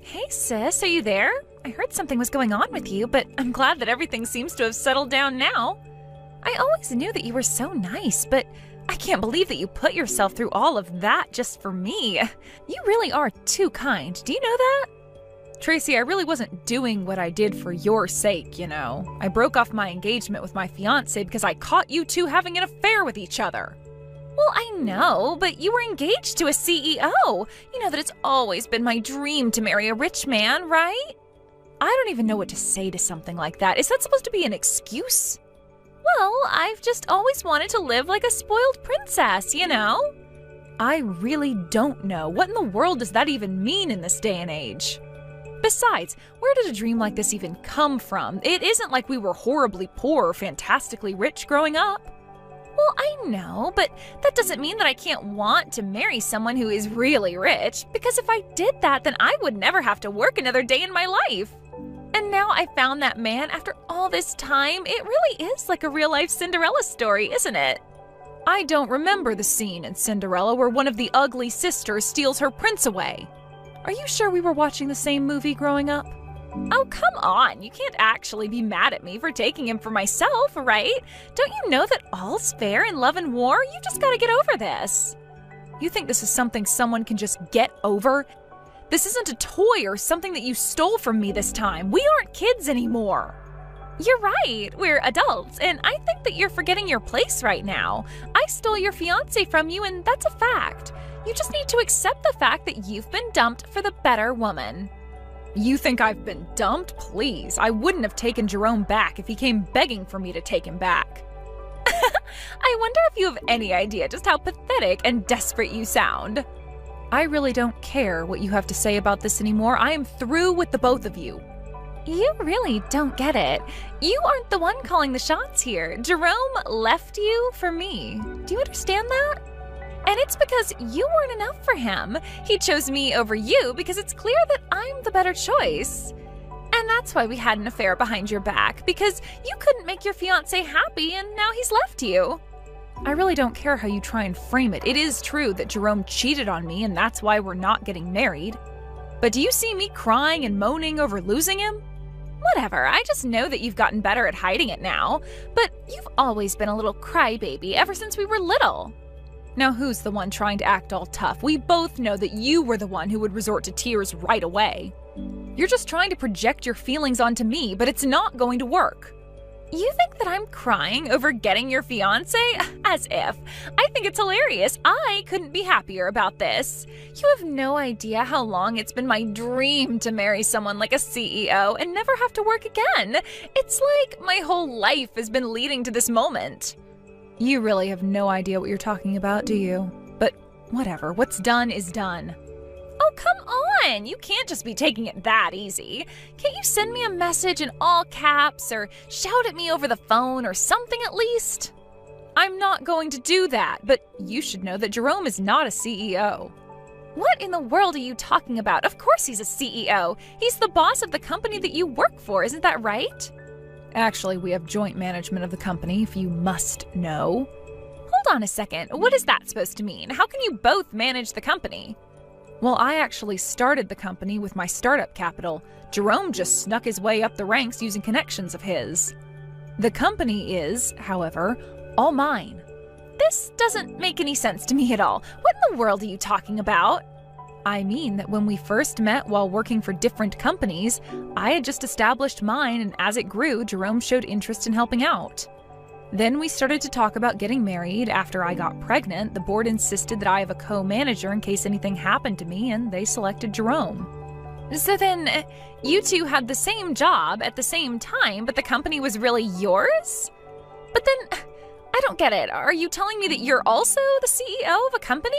Hey sis, are you there? I heard something was going on with you, but I'm glad that everything seems to have settled down now. I always knew that you were so nice, but I can't believe that you put yourself through all of that just for me. You really are too kind. Do you know that? Tracy, I really wasn't doing what I did for your sake, you know. I broke off my engagement with my fiancé because I caught you two having an affair with each other. Well, I know, but you were engaged to a CEO. You know that it's always been my dream to marry a rich man, right? I don't even know what to say to something like that. Is that supposed to be an excuse? Well, I've just always wanted to live like a spoiled princess, you know? I really don't know. What in the world does that even mean in this day and age? Besides, where did a dream like this even come from? It isn't like we were horribly poor or fantastically rich growing up. Well, I know, but that doesn't mean that I can't want to marry someone who is really rich, because if I did that, then I would never have to work another day in my life. And now I found that man after all this time. It really is like a real-life Cinderella story, isn't it? I don't remember the scene in Cinderella where one of the ugly sisters steals her prince away. Are you sure we were watching the same movie growing up? Oh, come on. You can't actually be mad at me for taking him for myself, right? Don't you know that all's fair in love and war? You just gotta get over this. You think this is something someone can just get over? This isn't a toy or something that you stole from me this time. We aren't kids anymore. You're right. We're adults, and I think that you're forgetting your place right now. I stole your fiancé from you, and that's a fact. You just need to accept the fact that you've been dumped for the better woman. You think I've been dumped? Please, I wouldn't have taken Jerome back if he came begging for me to take him back. I wonder if you have any idea just how pathetic and desperate you sound. I really don't care what you have to say about this anymore. I am through with the both of you. You really don't get it. You aren't the one calling the shots here. Jerome left you for me. Do you understand that? And it's because you weren't enough for him. He chose me over you because it's clear that I'm the better choice. And that's why we had an affair behind your back, because you couldn't make your fiancé happy and now he's left you. I really don't care how you try and frame it. It is true that Jerome cheated on me and that's why we're not getting married. But do you see me crying and moaning over losing him? Whatever, I just know that you've gotten better at hiding it now. But you've always been a little crybaby ever since we were little. Now who's the one trying to act all tough? We both know that you were the one who would resort to tears right away. You're just trying to project your feelings onto me, but it's not going to work. You think that I'm crying over getting your fiancé? As if. I think it's hilarious. I couldn't be happier about this. You have no idea how long it's been my dream to marry someone like a CEO and never have to work again. It's like my whole life has been leading to this moment. You really have no idea what you're talking about, do you? But whatever, what's done is done. Oh, come on! You can't just be taking it that easy. Can't you send me a message in all caps or shout at me over the phone or something at least? I'm not going to do that, but you should know that Jerome is not a CEO. What in the world are you talking about? Of course he's a CEO. He's the boss of the company that you work for, isn't that right? Actually, we have joint management of the company, if you must know. Hold on a second. What is that supposed to mean? How can you both manage the company? Well, I actually started the company with my startup capital. Jerome just snuck his way up the ranks using connections of his. The company is, however, all mine. This doesn't make any sense to me at all. What in the world are you talking about? I mean that when we first met while working for different companies, I had just established mine, and as it grew, Jerome showed interest in helping out. Then we started to talk about getting married. After I got pregnant, the board insisted that I have a co-manager in case anything happened to me, and they selected Jerome. So then, you two had the same job at the same time, but the company was really yours? But then, I don't get it. Are you telling me that you're also the CEO of a company?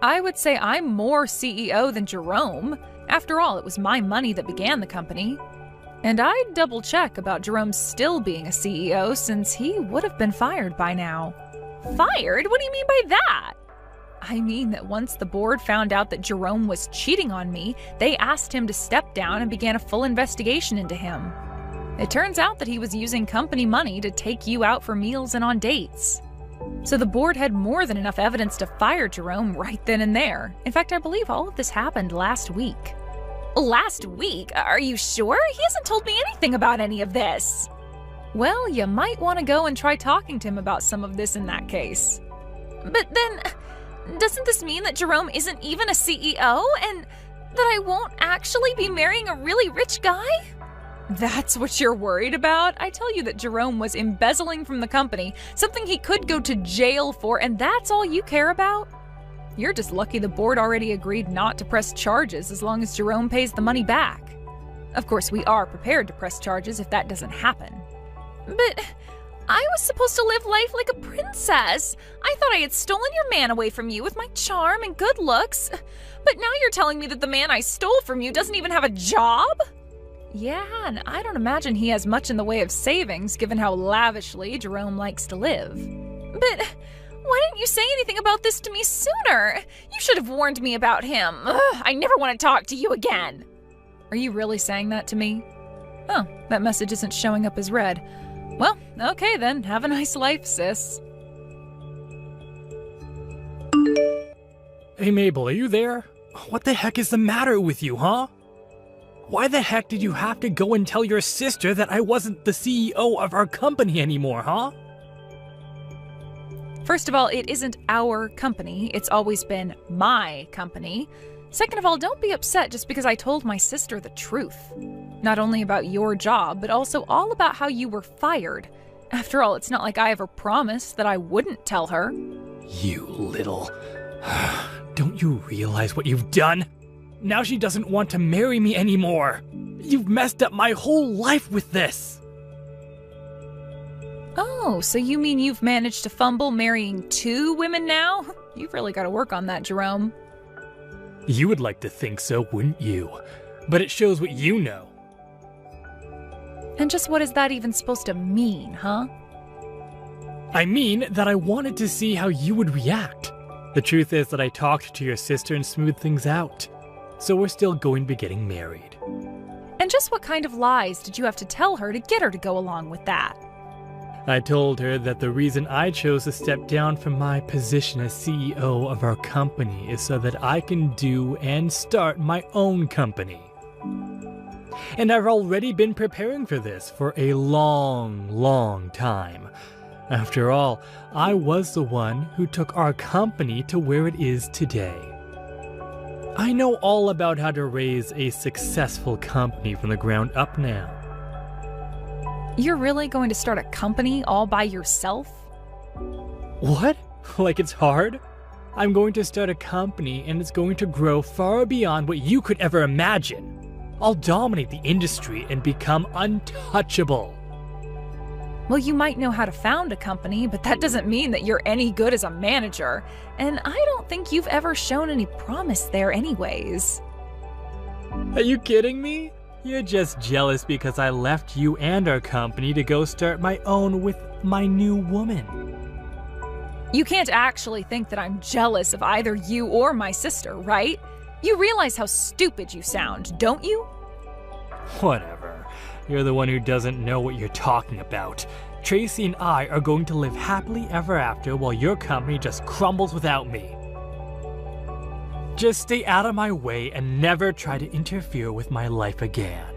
I would say I'm more CEO than Jerome. After all, it was my money that began the company. And I'd double check about Jerome still being a CEO since he would have been fired by now. Fired? What do you mean by that? I mean that once the board found out that Jerome was cheating on me, they asked him to step down and began a full investigation into him. It turns out that he was using company money to take you out for meals and on dates. So the board had more than enough evidence to fire Jerome right then and there. In fact, I believe all of this happened last week. Last week? Are you sure? He hasn't told me anything about any of this. Well, you might want to go and try talking to him about some of this in that case. But then, doesn't this mean that Jerome isn't even a CEO and that I won't actually be marrying a really rich guy? That's what you're worried about? I tell you that Jerome was embezzling from the company, something he could go to jail for, and that's all you care about? You're just lucky the board already agreed not to press charges as long as Jerome pays the money back. Of course, we are prepared to press charges if that doesn't happen. But I was supposed to live life like a princess. I thought I had stolen your man away from you with my charm and good looks. But now you're telling me that the man I stole from you doesn't even have a job? Yeah, and I don't imagine he has much in the way of savings given how lavishly Jerome likes to live. But why didn't you say anything about this to me sooner? You should have warned me about him. Ugh, I never want to talk to you again. Are you really saying that to me? Oh, that message isn't showing up as read. Well, okay then. Have a nice life, sis. Hey Mabel, are you there? What the heck is the matter with you, huh? Why the heck did you have to go and tell your sister that I wasn't the CEO of our company anymore, huh? First of all, it isn't our company. It's always been my company. Second of all, don't be upset just because I told my sister the truth. Not only about your job, but also all about how you were fired. After all, it's not like I ever promised that I wouldn't tell her. You little... Don't you realize what you've done? Now she doesn't want to marry me anymore. You've messed up my whole life with this. Oh, so you mean you've managed to fumble marrying 2 women now? You've really got to work on that, Jerome. You would like to think so, wouldn't you? But it shows what you know. And just what is that even supposed to mean, huh? I mean that I wanted to see how you would react. The truth is that I talked to your sister and smoothed things out. So we're still going to be getting married. And just what kind of lies did you have to tell her to get her to go along with that? I told her that the reason I chose to step down from my position as CEO of our company is so that I can do and start my own company. And I've already been preparing for this for a long time. After all, I was the one who took our company to where it is today. I know all about how to raise a successful company from the ground up now. You're really going to start a company all by yourself? What? Like it's hard? I'm going to start a company and it's going to grow far beyond what you could ever imagine. I'll dominate the industry and become untouchable. Well, you might know how to found a company, but that doesn't mean that you're any good as a manager. And I don't think you've ever shown any promise there anyways. Are you kidding me? You're just jealous because I left you and our company to go start my own with my new woman. You can't actually think that I'm jealous of either you or my sister, right? You realize how stupid you sound, don't you? Whatever. You're the one who doesn't know what you're talking about. Tracy and I are going to live happily ever after while your company just crumbles without me. Just stay out of my way and never try to interfere with my life again.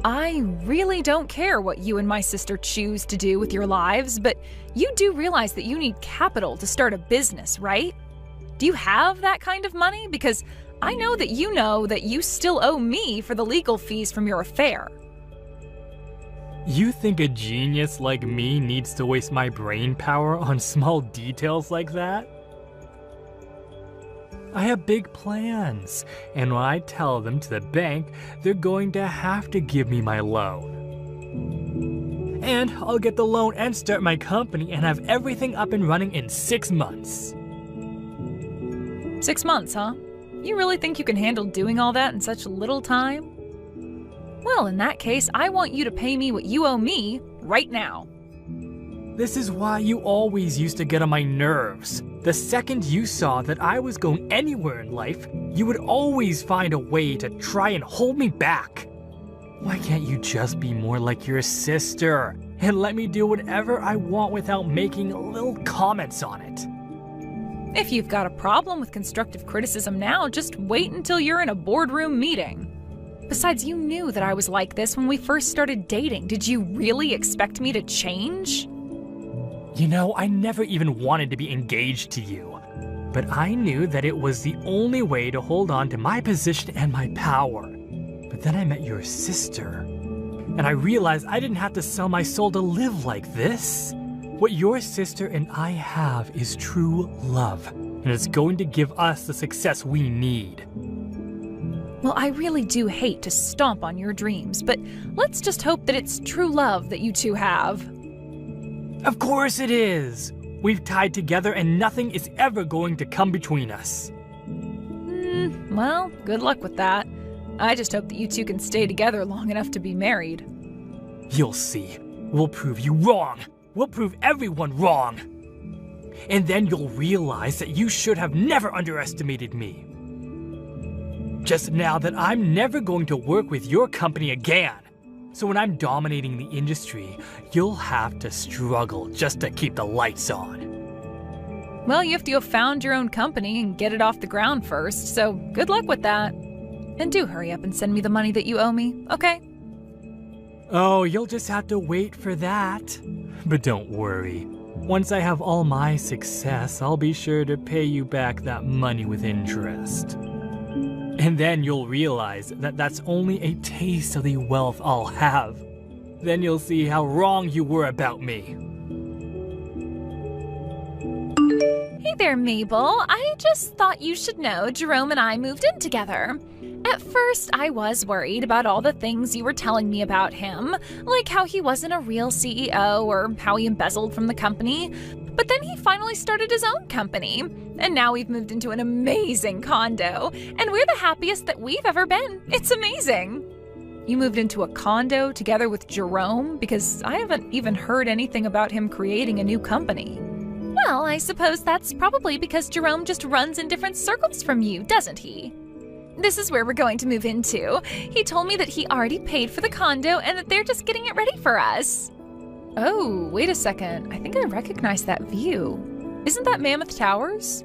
I really don't care what you and my sister choose to do with your lives, but you do realize that you need capital to start a business, right? Do you have that kind of money? Because I know that you still owe me for the legal fees from your affair. You think a genius like me needs to waste my brain power on small details like that? I have big plans, and when I tell them to the bank, they're going to have to give me my loan. And I'll get the loan and start my company and have everything up and running in 6 months. 6 months, huh? You really think you can handle doing all that in such little time? Well, in that case, I want you to pay me what you owe me right now. This is why you always used to get on my nerves. The second you saw that I was going anywhere in life, you would always find a way to try and hold me back. Why can't you just be more like your sister and let me do whatever I want without making little comments on it? If you've got a problem with constructive criticism now, just wait until you're in a boardroom meeting. Besides, you knew that I was like this when we first started dating. Did you really expect me to change? You know, I never even wanted to be engaged to you. But I knew that it was the only way to hold on to my position and my power. But then I met your sister. And I realized I didn't have to sell my soul to live like this. What your sister and I have is true love. And it's going to give us the success we need. Well, I really do hate to stomp on your dreams, but let's just hope that it's true love that you two have. Of course it is. We've tied together and nothing is ever going to come between us. Well, good luck with that. I just hope that you two can stay together long enough to be married. You'll see. We'll prove you wrong. We'll prove everyone wrong. And then you'll realize that you should have never underestimated me. Just now that I'm never going to work with your company again. So when I'm dominating the industry, you'll have to struggle just to keep the lights on. Well, you have to go found your own company and get it off the ground first, so good luck with that. And do hurry up and send me the money that you owe me, okay? Oh, you'll just have to wait for that. But don't worry. Once I have all my success, I'll be sure to pay you back that money with interest. And then you'll realize that that's only a taste of the wealth I'll have. Then you'll see how wrong you were about me. Hey there, Mabel. I just thought you should know Jerome and I moved in together. At first, I was worried about all the things you were telling me about him, like how he wasn't a real CEO or how he embezzled from the company. But then he finally started his own company, and now we've moved into an amazing condo, and we're the happiest that we've ever been. It's amazing. You moved into a condo together with Jerome? Because I haven't even heard anything about him creating a new company. Well, I suppose that's probably because Jerome just runs in different circles from you, doesn't he? This is where we're going to move into. He told me that he already paid for the condo and that they're just getting it ready for us. Oh, wait a second. I think I recognize that view. Isn't that Mammoth Towers?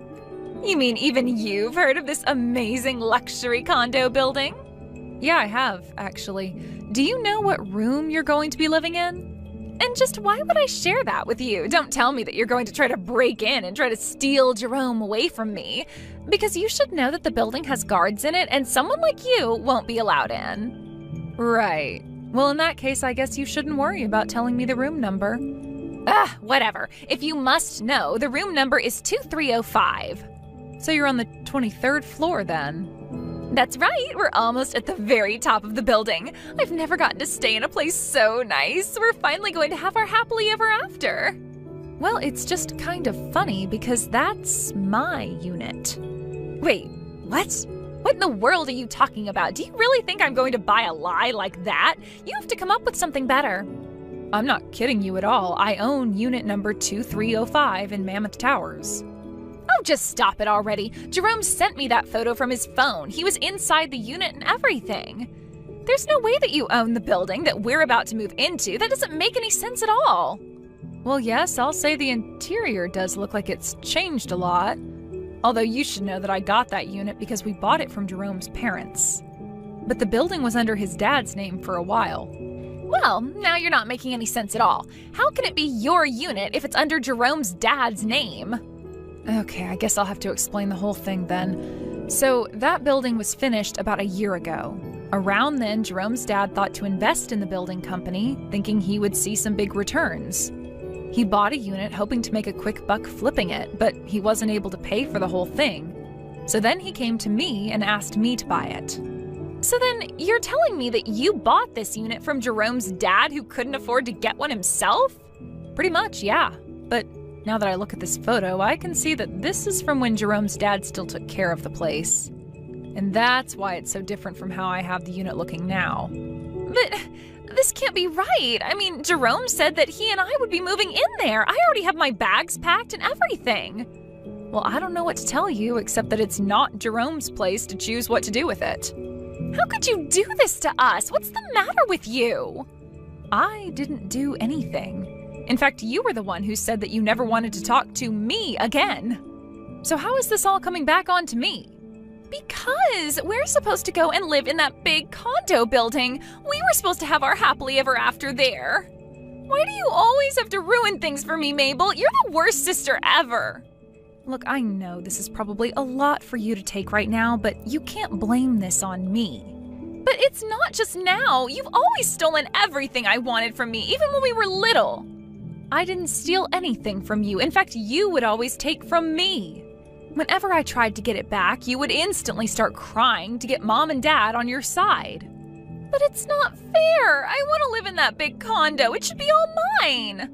You mean even you've heard of this amazing luxury condo building? Yeah, I have, actually. Do you know what room you're going to be living in? And just why would I share that with you? Don't tell me that you're going to try to break in and try to steal Jerome away from me. Because you should know that the building has guards in it and someone like you won't be allowed in. Right. Well, in that case, I guess you shouldn't worry about telling me the room number. Whatever. If you must know, the room number is 2305. So you're on the 23rd floor then? That's right. We're almost at the very top of the building. I've never gotten to stay in a place so nice. We're finally going to have our happily ever after. Well, it's just kind of funny because that's my unit. Wait, what? What in the world are you talking about? Do you really think I'm going to buy a lie like that? You have to come up with something better. I'm not kidding you at all. I own unit number 2305 in Mammoth Towers. Oh, just stop it already. Jerome sent me that photo from his phone. He was inside the unit and everything. There's no way that you own the building that we're about to move into. That doesn't make any sense at all. Well, yes, I'll say the interior does look like it's changed a lot. Although you should know that I got that unit because we bought it from Jerome's parents. But the building was under his dad's name for a while. Well, now you're not making any sense at all. How can it be your unit if it's under Jerome's dad's name? Okay, I guess I'll have to explain the whole thing then. So, that building was finished about a year ago. Around then, Jerome's dad thought to invest in the building company, thinking he would see some big returns. He bought a unit hoping to make a quick buck flipping it, but he wasn't able to pay for the whole thing. So then he came to me and asked me to buy it. So then you're telling me that you bought this unit from Jerome's dad who couldn't afford to get one himself? Pretty much, yeah. But now that I look at this photo, I can see that this is from when Jerome's dad still took care of the place. And that's why it's so different from how I have the unit looking now. But this can't be right. I mean, Jerome said that he and I would be moving in there. I already have my bags packed and everything. Well, I don't know what to tell you except that it's not Jerome's place to choose what to do with it. How could you do this to us? What's the matter with you? I didn't do anything. In fact, you were the one who said that you never wanted to talk to me again. So how is this all coming back onto me? Because we're supposed to go and live in that big condo building. We were supposed to have our happily ever after there. Why do you always have to ruin things for me, Mabel? You're the worst sister ever. Look, I know this is probably a lot for you to take right now, but you can't blame this on me. But it's not just now. You've always stolen everything I wanted from me, even when we were little. I didn't steal anything from you. In fact, you would always take from me. Whenever I tried to get it back, you would instantly start crying to get Mom and Dad on your side. But it's not fair. I want to live in that big condo. It should be all mine.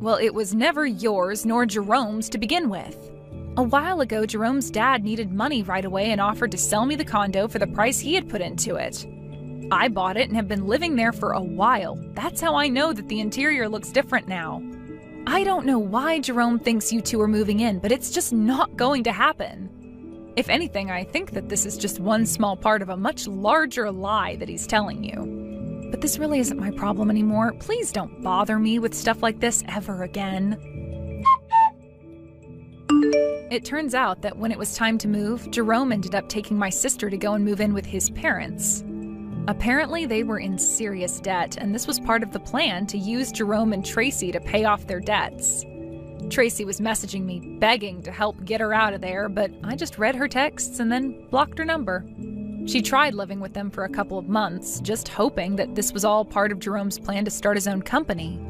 Well, it was never yours nor Jerome's to begin with. A while ago, Jerome's dad needed money right away and offered to sell me the condo for the price he had put into it. I bought it and have been living there for a while. That's how I know that the interior looks different now. I don't know why Jerome thinks you two are moving in, but it's just not going to happen. If anything, I think that this is just one small part of a much larger lie that he's telling you. But this really isn't my problem anymore. Please don't bother me with stuff like this ever again. It turns out that when it was time to move, Jerome ended up taking my sister to go and move in with his parents. Apparently, they were in serious debt, and this was part of the plan to use Jerome and Tracy to pay off their debts. Tracy was messaging me, begging to help get her out of there, but I just read her texts and then blocked her number. She tried living with them for a couple of months, just hoping that this was all part of Jerome's plan to start his own company.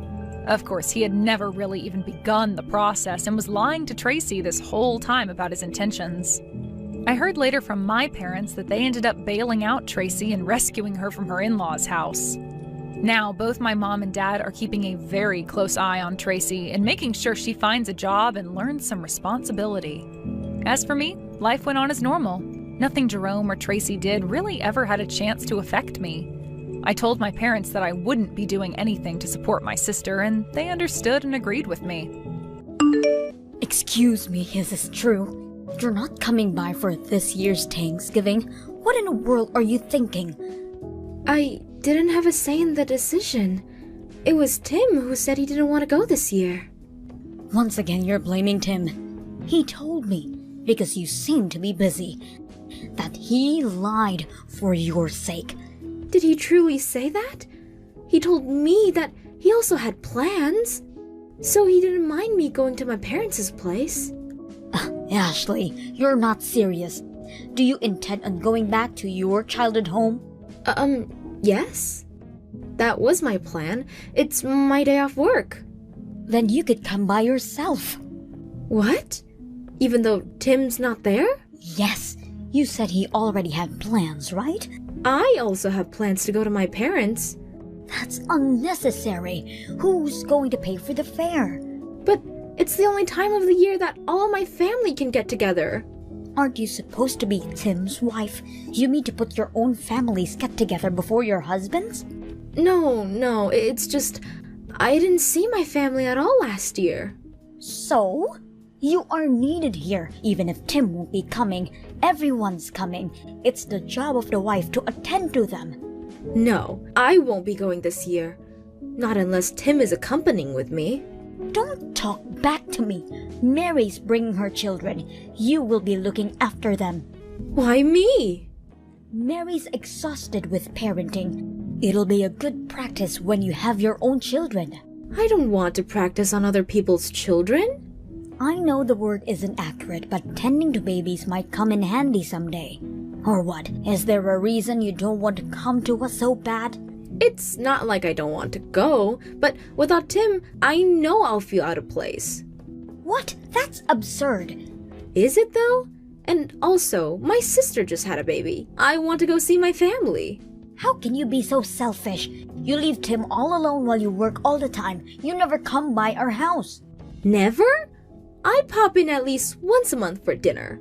Of course, he had never really even begun the process and was lying to Tracy this whole time about his intentions. I heard later from my parents that they ended up bailing out Tracy and rescuing her from her in-laws' house. Now, both my mom and dad are keeping a very close eye on Tracy and making sure she finds a job and learns some responsibility. As for me, life went on as normal. Nothing Jerome or Tracy did really ever had a chance to affect me. I told my parents that I wouldn't be doing anything to support my sister, and they understood and agreed with me. Excuse me, is this true? You're not coming by for this year's Thanksgiving. What in the world are you thinking? I didn't have a say in the decision. It was Tim who said he didn't want to go this year. Once again, you're blaming Tim. He told me, because you seem to be busy, that he lied for your sake. Did he truly say that? He told me that he also had plans. So he didn't mind me going to my parents' place. Ashley, you're not serious. Do you intend on going back to your childhood home? Yes. That was my plan. It's my day off work. Then you could come by yourself. What? Even though Tim's not there? Yes. You said he already had plans, right? I also have plans to go to my parents. That's unnecessary. Who's going to pay for the fare? But it's the only time of the year that all my family can get together. Aren't you supposed to be Tim's wife? You mean to put your own family's get-together before your husband's? No, it's just I didn't see my family at all last year. So? You are needed here, even if Tim won't be coming. Everyone's coming. It's the job of the wife to attend to them. No, I won't be going this year. Not unless Tim is accompanying with me. Don't talk back to me. Mary's bringing her children. You will be looking after them. Why me? Mary's exhausted with parenting. It'll be a good practice when you have your own children. I don't want to practice on other people's children. I know the word isn't accurate, but tending to babies might come in handy someday. Or what? Is there a reason you don't want to come to us so bad? It's not like I don't want to go, but without Tim, I know I'll feel out of place. What? That's absurd. Is it though? And also, my sister just had a baby. I want to go see my family. How can you be so selfish? You leave Tim all alone while you work all the time. You never come by our house. Never? I pop in at least once a month for dinner.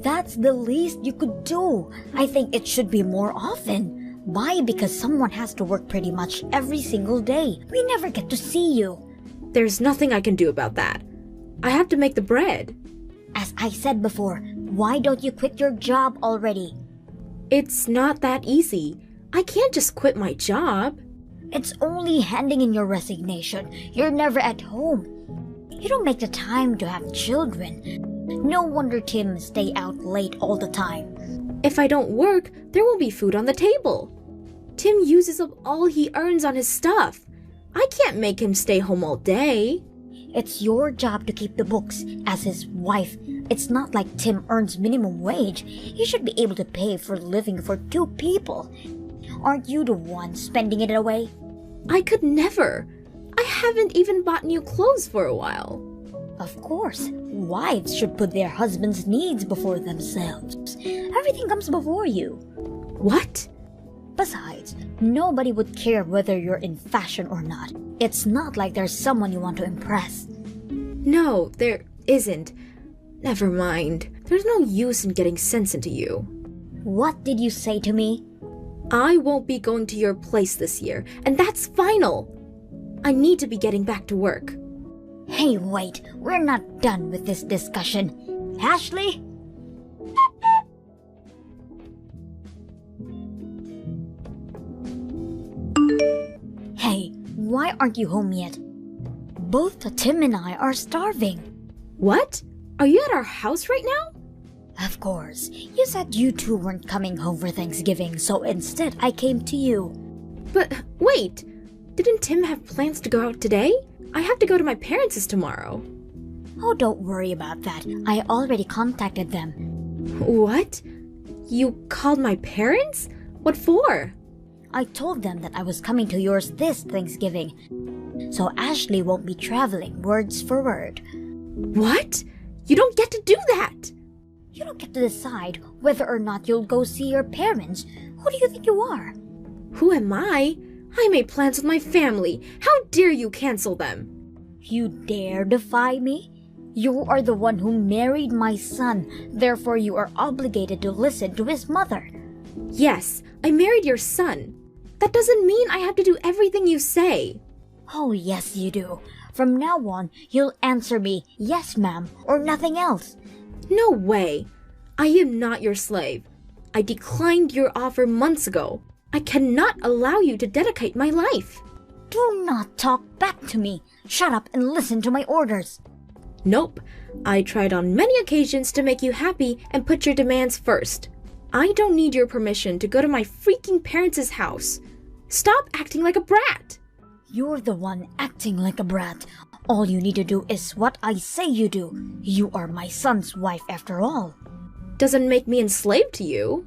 That's the least you could do. I think it should be more often. Why? Because someone has to work pretty much every single day. We never get to see you. There's nothing I can do about that. I have to make the bread. As I said before, why don't you quit your job already? It's not that easy. I can't just quit my job. It's only handing in your resignation. You're never at home. You don't make the time to have children. No wonder Tim stay out late all the time. If I don't work, there won't be food on the table. Tim uses up all he earns on his stuff. I can't make him stay home all day. It's your job to keep the books. As his wife, it's not like Tim earns minimum wage. He should be able to pay for living for 2 people. Aren't you the one spending it away? I could never. I haven't even bought new clothes for a while. Of course, wives should put their husband's needs before themselves. Everything comes before you. What? Besides, nobody would care whether you're in fashion or not. It's not like there's someone you want to impress. No, there isn't. Never mind. There's no use in getting sense into you. What did you say to me? I won't be going to your place this year, and that's final. I need to be getting back to work. Hey, wait, we're not done with this discussion. Ashley? Hey, why aren't you home yet? Both Tim and I are starving. What? Are you at our house right now? Of course. You said you two weren't coming home for Thanksgiving, so instead I came to you. But wait, didn't Tim have plans to go out today? I have to go to my parents' tomorrow. Oh, don't worry about that. I already contacted them. What? You called my parents? What for? I told them that I was coming to yours this Thanksgiving, so Ashley won't be traveling words for word. What? You don't get to do that! You don't get to decide whether or not you'll go see your parents. Who do you think you are? Who am I? I made plans with my family. How dare you cancel them? You dare defy me? You are the one who married my son, therefore you are obligated to listen to his mother. Yes, I married your son. That doesn't mean I have to do everything you say. Oh, yes, you do. From now on, you'll answer me, yes, ma'am, or nothing else. No way. I am not your slave. I declined your offer months ago. I cannot allow you to dedicate my life. Do not talk back to me. Shut up and listen to my orders. Nope. I tried on many occasions to make you happy and put your demands first. I don't need your permission to go to my freaking parents' house. Stop acting like a brat. You're the one acting like a brat. All you need to do is what I say you do. You are my son's wife after all. Doesn't make me enslaved to you.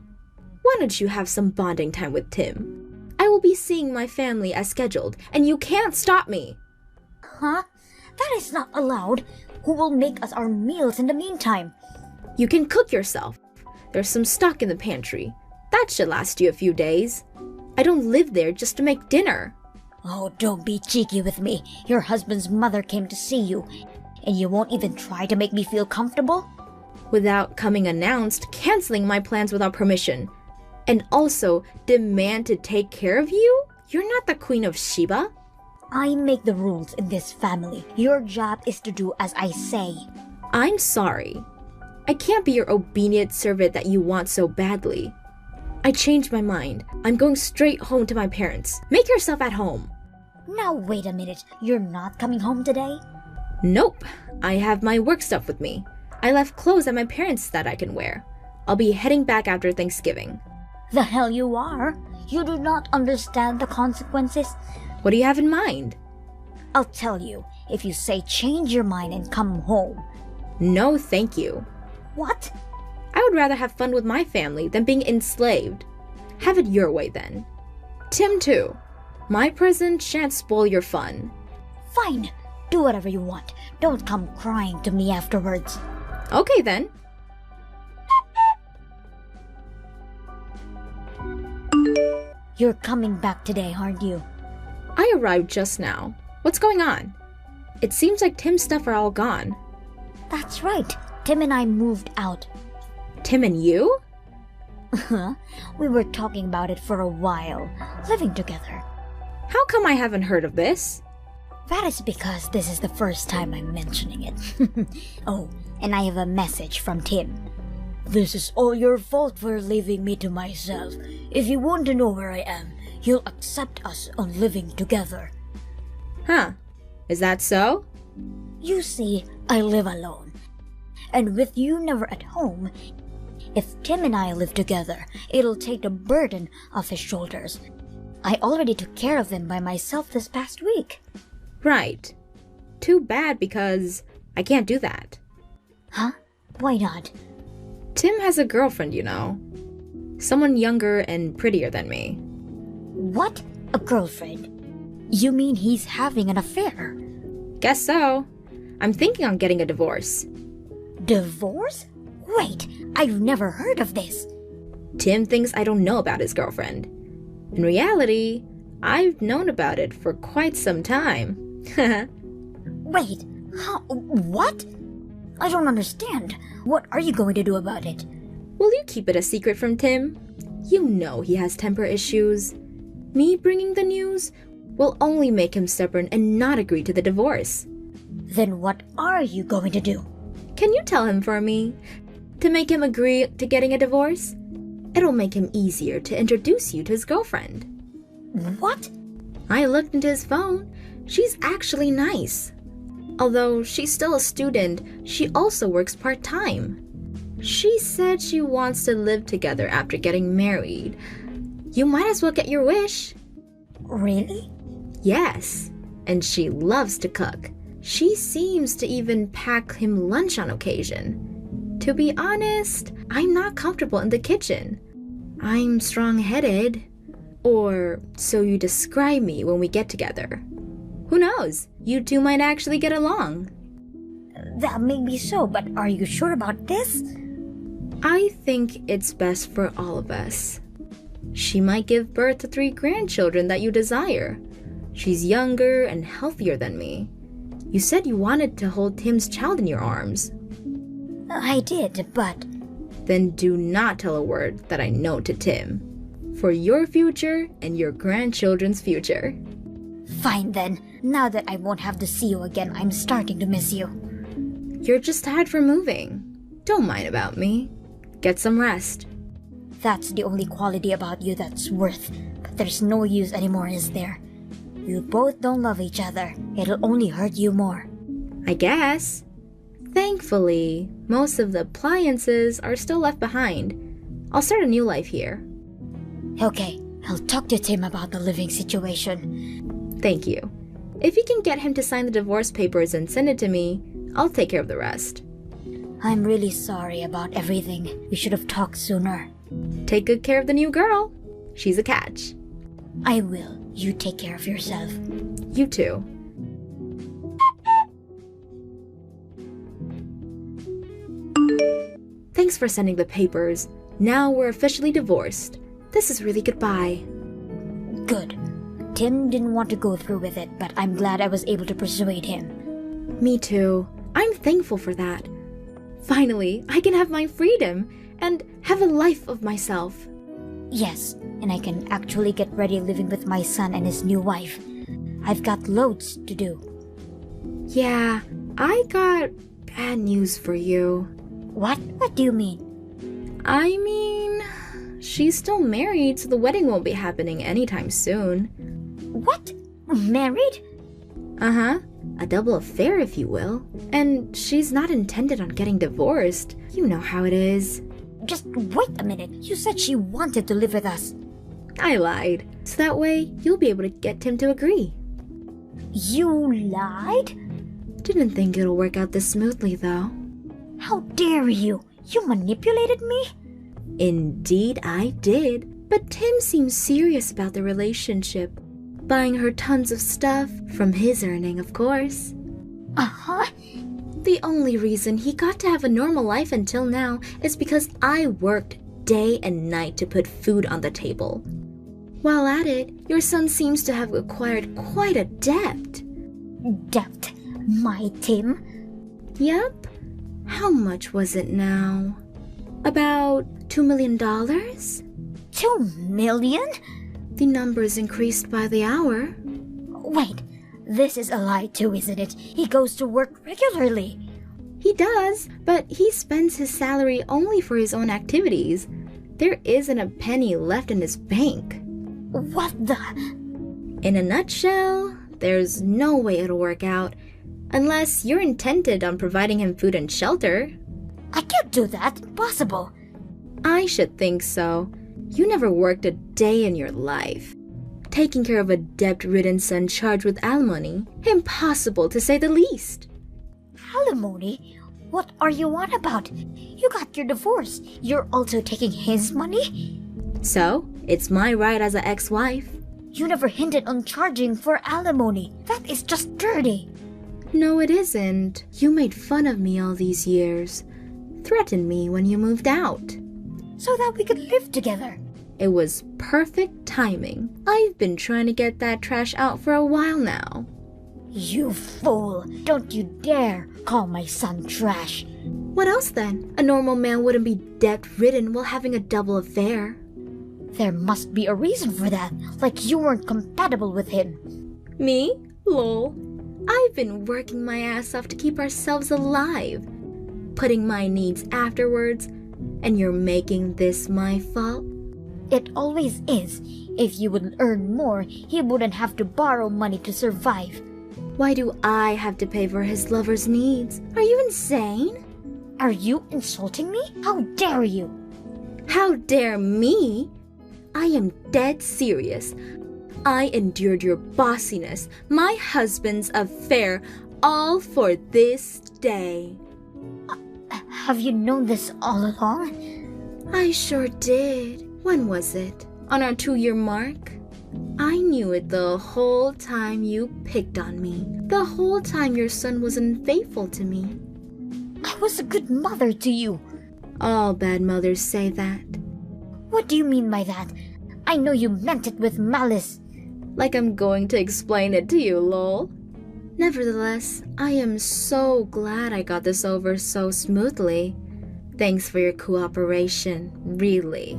Why don't you have some bonding time with Tim? I will be seeing my family as scheduled, and you can't stop me. Huh? That is not allowed. Who will make us our meals in the meantime? You can cook yourself. There's some stock in the pantry. That should last you a few days. I don't live there just to make dinner. Oh, don't be cheeky with me. Your husband's mother came to see you, and you won't even try to make me feel comfortable? Without coming announced, canceling my plans without permission, and also demand to take care of you? You're not the Queen of Sheba. I make the rules in this family. Your job is to do as I say. I'm sorry. I can't be your obedient servant that you want so badly. I changed my mind. I'm going straight home to my parents. Make yourself at home. Now wait a minute. You're not coming home today? Nope. I have my work stuff with me. I left clothes at my parents' that I can wear. I'll be heading back after Thanksgiving. The hell you are? You do not understand the consequences? What do you have in mind? I'll tell you. If you say change your mind and come home. No, thank you. What? I would rather have fun with my family than being enslaved. Have it your way then. Tim too. My present shan't spoil your fun. Fine. Do whatever you want. Don't come crying to me afterwards. Okay then. You're coming back today, aren't you? I arrived just now. What's going on? It seems like Tim's stuff are all gone. That's right. Tim and I moved out. Tim and you? We were talking about it for a while, living together. How come I haven't heard of this? That is because this is the first time I'm mentioning it. Oh, and I have a message from Tim. This is all your fault for leaving me to myself. If you want to know where I am, you'll accept us on living together. Huh. Is that so? You see, I live alone. And with you never at home, if Tim and I live together, it'll take the burden off his shoulders. I already took care of him by myself this past week. Right. Too bad because I can't do that. Huh? Why not? Tim has a girlfriend, you know. Someone younger and prettier than me. What? A girlfriend? You mean he's having an affair? Guess so. I'm thinking on getting a divorce. Divorce? Wait, I've never heard of this. Tim thinks I don't know about his girlfriend. In reality, I've known about it for quite some time. Wait, how? What? I don't understand. What are you going to do about it? Will you keep it a secret from Tim? You know he has temper issues. Me bringing the news will only make him stubborn and not agree to the divorce. Then what are you going to do? Can you tell him for me? To make him agree to getting a divorce? It'll make him easier to introduce you to his girlfriend. What? I looked into his phone. She's actually nice. Although she's still a student, she also works part-time. She said she wants to live together after getting married. You might as well get your wish. Really? Yes, and she loves to cook. She seems to even pack him lunch on occasion. To be honest, I'm not comfortable in the kitchen. I'm strong-headed. Or so you describe me when we get together. Who knows? You two might actually get along. That may be so, but are you sure about this? I think it's best for all of us. She might give birth to 3 grandchildren that you desire. She's younger and healthier than me. You said you wanted to hold Tim's child in your arms. I did, but... Then do not tell a word that I know to Tim. For your future and your grandchildren's future. Fine then. Now that I won't have to see you again, I'm starting to miss you. You're just tired from moving. Don't mind about me. Get some rest. That's the only quality about you that's worth. But there's no use anymore, is there? You both don't love each other. It'll only hurt you more. I guess. Thankfully, most of the appliances are still left behind. I'll start a new life here. Okay, I'll talk to Tim about the living situation. Thank you. If you can get him to sign the divorce papers and send it to me, I'll take care of the rest. I'm really sorry about everything. We should have talked sooner. Take good care of the new girl. She's a catch. I will. You take care of yourself. You too. Thanks for sending the papers. Now we're officially divorced. This is really goodbye. Good. Tim didn't want to go through with it, but I'm glad I was able to persuade him. Me too. I'm thankful for that. Finally, I can have my freedom and have a life of myself. Yes, and I can actually get ready living with my son and his new wife. I've got loads to do. Yeah, I got bad news for you. What? What do you mean? I mean, she's still married, so the wedding won't be happening anytime soon. What? Married? Uh-huh. A double affair, if you will. And she's not intended on getting divorced. You know how it is. Just wait a minute. You said she wanted to live with us. I lied. So that way, you'll be able to get Tim to agree. You lied? Didn't think it'll work out this smoothly, though. How dare you? You manipulated me? Indeed, I did. But Tim seems serious about the relationship. Buying her tons of stuff, from his earning, of course. Uh-huh. The only reason he got to have a normal life until now is because I worked day and night to put food on the table. While at it, your son seems to have acquired quite a debt. Debt? My Tim? Yep. How much was it now? About $2 million? 2 million? The numbers increased by the hour. Wait, this is a lie too, isn't it? He goes to work regularly. He does, but he spends his salary only for his own activities. There isn't a penny left in his bank. What the? In a nutshell, there's no way it'll work out. Unless you're intended on providing him food and shelter. I can't do that. Impossible. I should think so. You never worked a day in your life. Taking care of a debt-ridden son charged with alimony? Impossible, to say the least. Alimony? What are you on about? You got your divorce. You're also taking his money? So, it's my right as an ex-wife. You never hinted on charging for alimony. That is just dirty. No, it isn't. You made fun of me all these years. Threatened me when you moved out. So that we could live together. It was perfect timing. I've been trying to get that trash out for a while now. You fool. Don't you dare call my son trash. What else then? A normal man wouldn't be debt-ridden while having a double affair. There must be a reason for that, like you weren't compatible with him. Me? Lol. I've been working my ass off to keep ourselves alive. Putting my needs afterwards, and you're making this my fault? It always is. If you would earn more, he wouldn't have to borrow money to survive. Why do I have to pay for his lover's needs? Are you insane? Are you insulting me? How dare you? How dare me? I am dead serious. I endured your bossiness, my husband's affair, all for this day. Have you known this all along? I sure did. When was it? On our 2-year mark? I knew it the whole time you picked on me. The whole time your son was unfaithful to me. I was a good mother to you. All bad mothers say that. What do you mean by that? I know you meant it with malice. Like I'm going to explain it to you, lol. Nevertheless, I am so glad I got this over so smoothly. Thanks for your cooperation, really.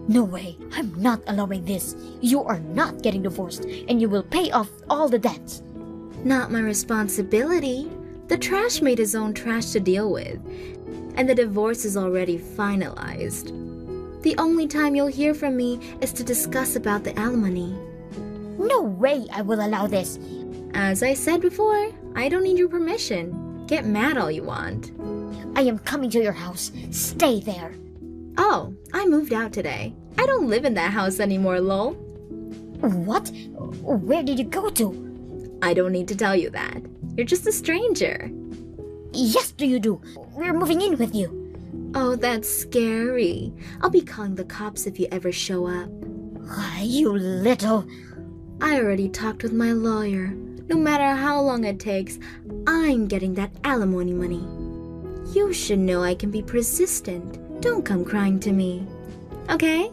No way. I'm not allowing this. You are not getting divorced, and you will pay off all the debts. Not my responsibility. The trash made his own trash to deal with, and the divorce is already finalized. The only time you'll hear from me is to discuss about the alimony. No way I will allow this. As I said before, I don't need your permission. Get mad all you want. I am coming to your house. Stay there. Oh, I moved out today. I don't live in that house anymore, lol. What? Where did you go to? I don't need to tell you that. You're just a stranger. Yes, you do. We're moving in with you. Oh, that's scary. I'll be calling the cops if you ever show up. You little... I already talked with my lawyer. No matter how long it takes, I'm getting that alimony money. You should know I can be persistent. Don't come crying to me. Okay?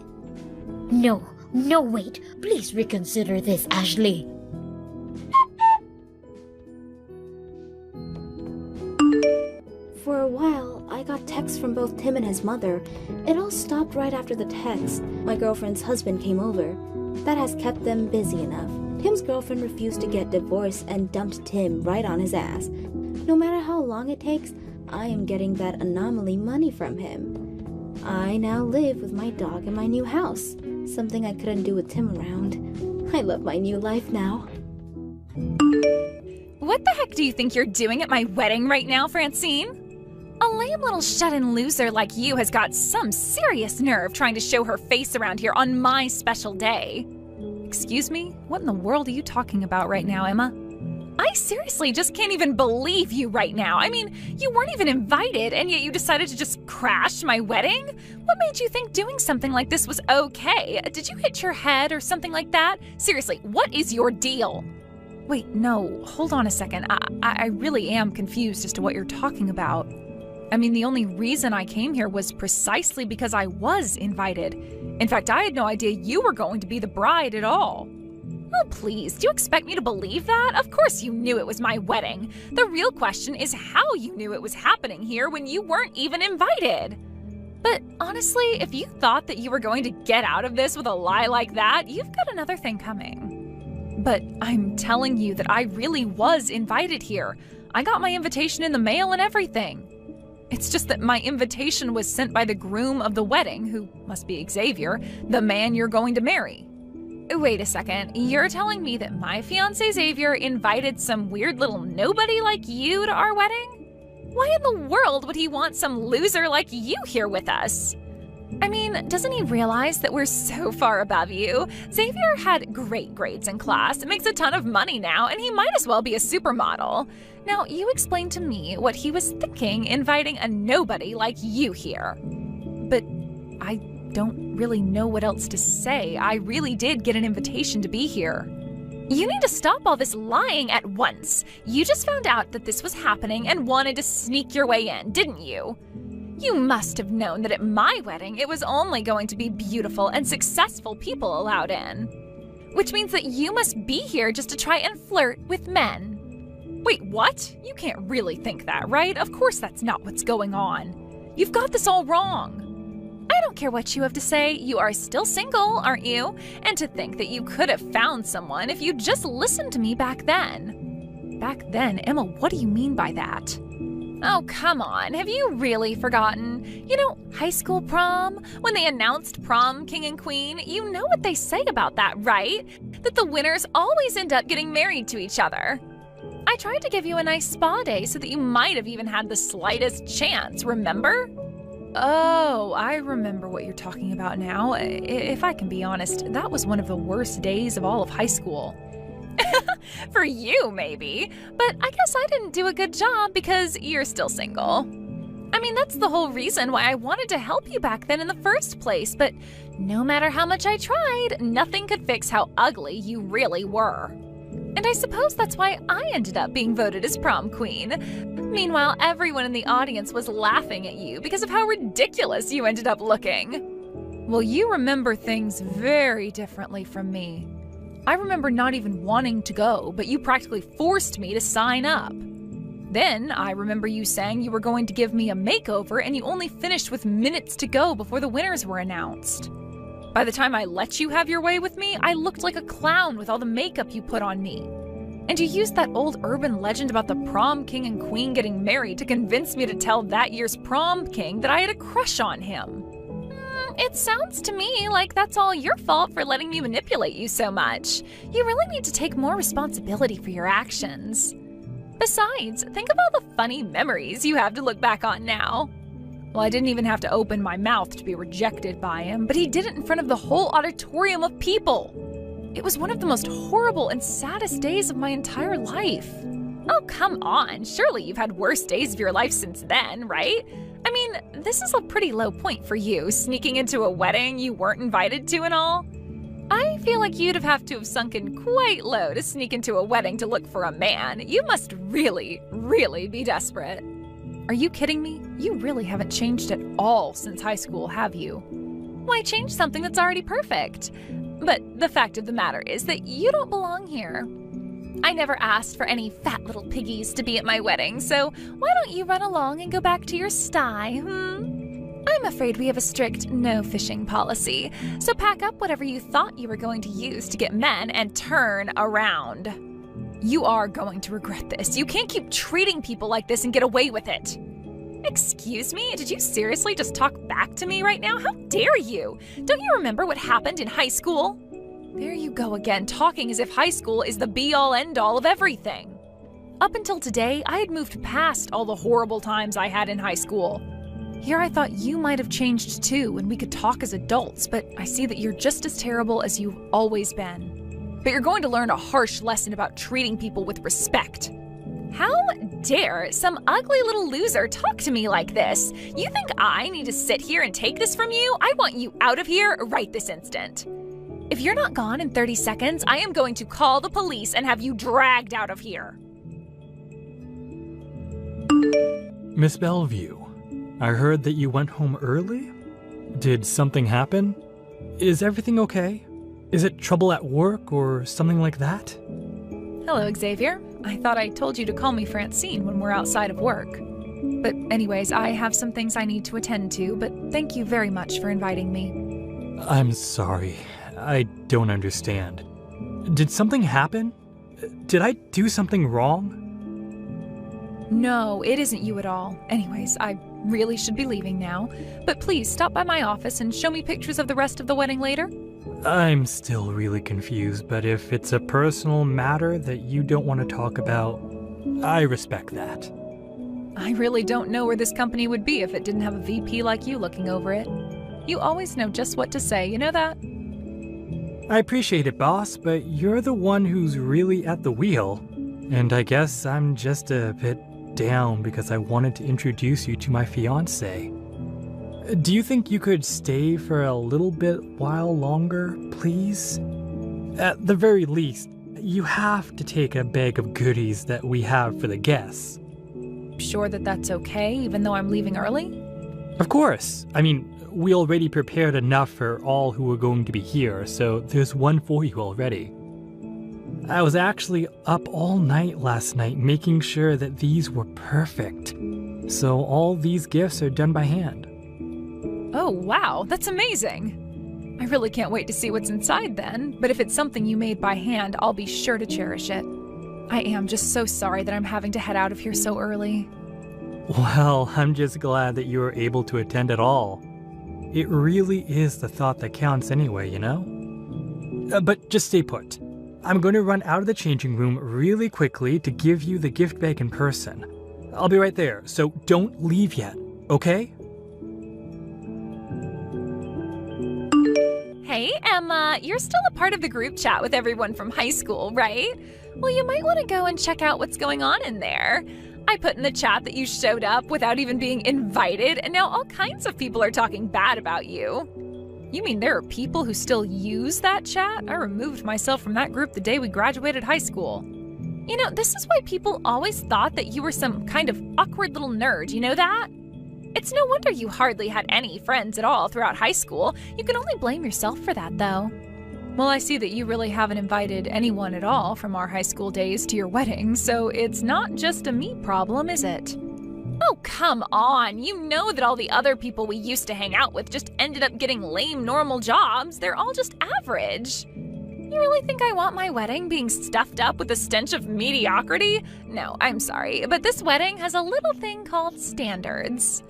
No, wait. Please reconsider this, Ashley. For a while, I got texts from both Tim and his mother. It all stopped right after the text. My girlfriend's husband came over. That has kept them busy enough. Tim's girlfriend refused to get divorced and dumped Tim right on his ass. No matter how long it takes, I am getting that anomaly money from him. I now live with my dog in my new house, something I couldn't do with Tim around. I love my new life now. What the heck do you think you're doing at my wedding right now, Francine? A lame little shut-in loser like you has got some serious nerve trying to show her face around here on my special day. Excuse me? What in the world are you talking about right now, Emma? I seriously just can't even believe you right now. I mean, you weren't even invited, and yet you decided to just crash my wedding? What made you think doing something like this was okay? Did you hit your head or something like that? Seriously, what is your deal? Wait, no, hold on a second. I really am confused as to what you're talking about. I mean, the only reason I came here was precisely because I was invited. In fact, I had no idea you were going to be the bride at all. Oh, please, do you expect me to believe that? Of course you knew it was my wedding. The real question is how you knew it was happening here when you weren't even invited. But honestly, if you thought that you were going to get out of this with a lie like that, you've got another thing coming. But I'm telling you that I really was invited here. I got my invitation in the mail and everything. It's just that my invitation was sent by the groom of the wedding, who must be Xavier, the man you're going to marry. Wait a second, you're telling me that my fiancé Xavier invited some weird little nobody like you to our wedding? Why in the world would he want some loser like you here with us? I mean, doesn't he realize that we're so far above you? Xavier had great grades in class, makes a ton of money now, and he might as well be a supermodel. Now, you explain to me what he was thinking inviting a nobody like you here. But I don't really know what else to say. I really did get an invitation to be here. You need to stop all this lying at once. You just found out that this was happening and wanted to sneak your way in, didn't you? You must have known that at my wedding it was only going to be beautiful and successful people allowed in. Which means that you must be here just to try and flirt with men. Wait, what? You can't really think that, right? Of course that's not what's going on. You've got this all wrong. I don't care what you have to say, you are still single, aren't you? And to think that you could have found someone if you just listened to me back then. Back then? Emma, what do you mean by that? Oh, come on, have you really forgotten? You know, high school prom? When they announced prom king and queen, you know what they say about that, right? That the winners always end up getting married to each other. I tried to give you a nice spa day so that you might have even had the slightest chance, remember? Oh, I remember what you're talking about now. If I can be honest, that was one of the worst days of all of high school. For you, maybe. But I guess I didn't do a good job because you're still single. I mean, that's the whole reason why I wanted to help you back then in the first place, but no matter how much I tried, nothing could fix how ugly you really were. And I suppose that's why I ended up being voted as prom queen. Meanwhile, everyone in the audience was laughing at you because of how ridiculous you ended up looking. Well, you remember things very differently from me. I remember not even wanting to go, but you practically forced me to sign up. Then I remember you saying you were going to give me a makeover and you only finished with minutes to go before the winners were announced. By the time I let you have your way with me, I looked like a clown with all the makeup you put on me. And you used that old urban legend about the prom king and queen getting married to convince me to tell that year's prom king that I had a crush on him. It sounds to me like that's all your fault for letting me manipulate you so much. You really need to take more responsibility for your actions. Besides, think of all the funny memories you have to look back on now. Well, I didn't even have to open my mouth to be rejected by him, but he did it in front of the whole auditorium of people. It was one of the most horrible and saddest days of my entire life. Oh, come on. Surely you've had worse days of your life since then, right? I mean, this is a pretty low point for you, sneaking into a wedding you weren't invited to and all. I feel like you'd have to have sunken quite low to sneak into a wedding to look for a man. You must really, really be desperate. Are you kidding me? You really haven't changed at all since high school, have you? Why change something that's already perfect? But the fact of the matter is that you don't belong here. I never asked for any fat little piggies to be at my wedding, so why don't you run along and go back to your sty, I'm afraid we have a strict no fishing policy, so pack up whatever you thought you were going to use to get men and turn around. You are going to regret this. You can't keep treating people like this and get away with it. Excuse me? Did you seriously just talk back to me right now? How dare you? Don't you remember what happened in high school? There you go again, talking as if high school is the be-all end-all of everything. Up until today, I had moved past all the horrible times I had in high school. Here I thought you might have changed too and we could talk as adults, but I see that you're just as terrible as you've always been. But you're going to learn a harsh lesson about treating people with respect. How dare some ugly little loser talk to me like this? You think I need to sit here and take this from you? I want you out of here right this instant. If you're not gone in 30 seconds, I am going to call the police and have you dragged out of here. Miss Bellevue, I heard that you went home early? Did something happen? Is everything okay? Is it trouble at work or something like that? Hello, Xavier. I thought I told you to call me Francine when we're outside of work. But anyways, I have some things I need to attend to, but thank you very much for inviting me. I'm sorry. I don't understand. Did something happen? Did I do something wrong? No, it isn't you at all. Anyways, I really should be leaving now. But please stop by my office and show me pictures of the rest of the wedding later. I'm still really confused, but if it's a personal matter that you don't want to talk about, I respect that. I really don't know where this company would be if it didn't have a VP like you looking over it. You always know just what to say, you know that? I appreciate it, boss, but you're the one who's really at the wheel. And I guess I'm just a bit down because I wanted to introduce you to my fiancé. Do you think you could stay for a little bit while longer, please? At the very least, you have to take a bag of goodies that we have for the guests. Sure that that's okay, even though I'm leaving early? Of course. I mean, we already prepared enough for all who are going to be here, so there's one for you already. I was actually up all night last night making sure that these were perfect. So all these gifts are done by hand. Oh, wow, that's amazing. I really can't wait to see what's inside then, but if it's something you made by hand, I'll be sure to cherish it. I am just so sorry that I'm having to head out of here so early. Well, I'm just glad that you were able to attend at all. It really is the thought that counts anyway, you know? But just stay put. I'm going to run out of the changing room really quickly to give you the gift bag in person. I'll be right there, so don't leave yet, okay? Hey, Emma, you're still a part of the group chat with everyone from high school, right? Well, you might want to go and check out what's going on in there. I put in the chat that you showed up without even being invited, and now all kinds of people are talking bad about you. You mean there are people who still use that chat? I removed myself from that group the day we graduated high school. You know, this is why people always thought that you were some kind of awkward little nerd, you know that? It's no wonder you hardly had any friends at all throughout high school. You can only blame yourself for that, though. Well, I see that you really haven't invited anyone at all from our high school days to your wedding, so it's not just a me problem, is it? Oh, come on. You know that all the other people we used to hang out with just ended up getting lame normal jobs. They're all just average. You really think I want my wedding being stuffed up with a stench of mediocrity? No, I'm sorry, but this wedding has a little thing called standards.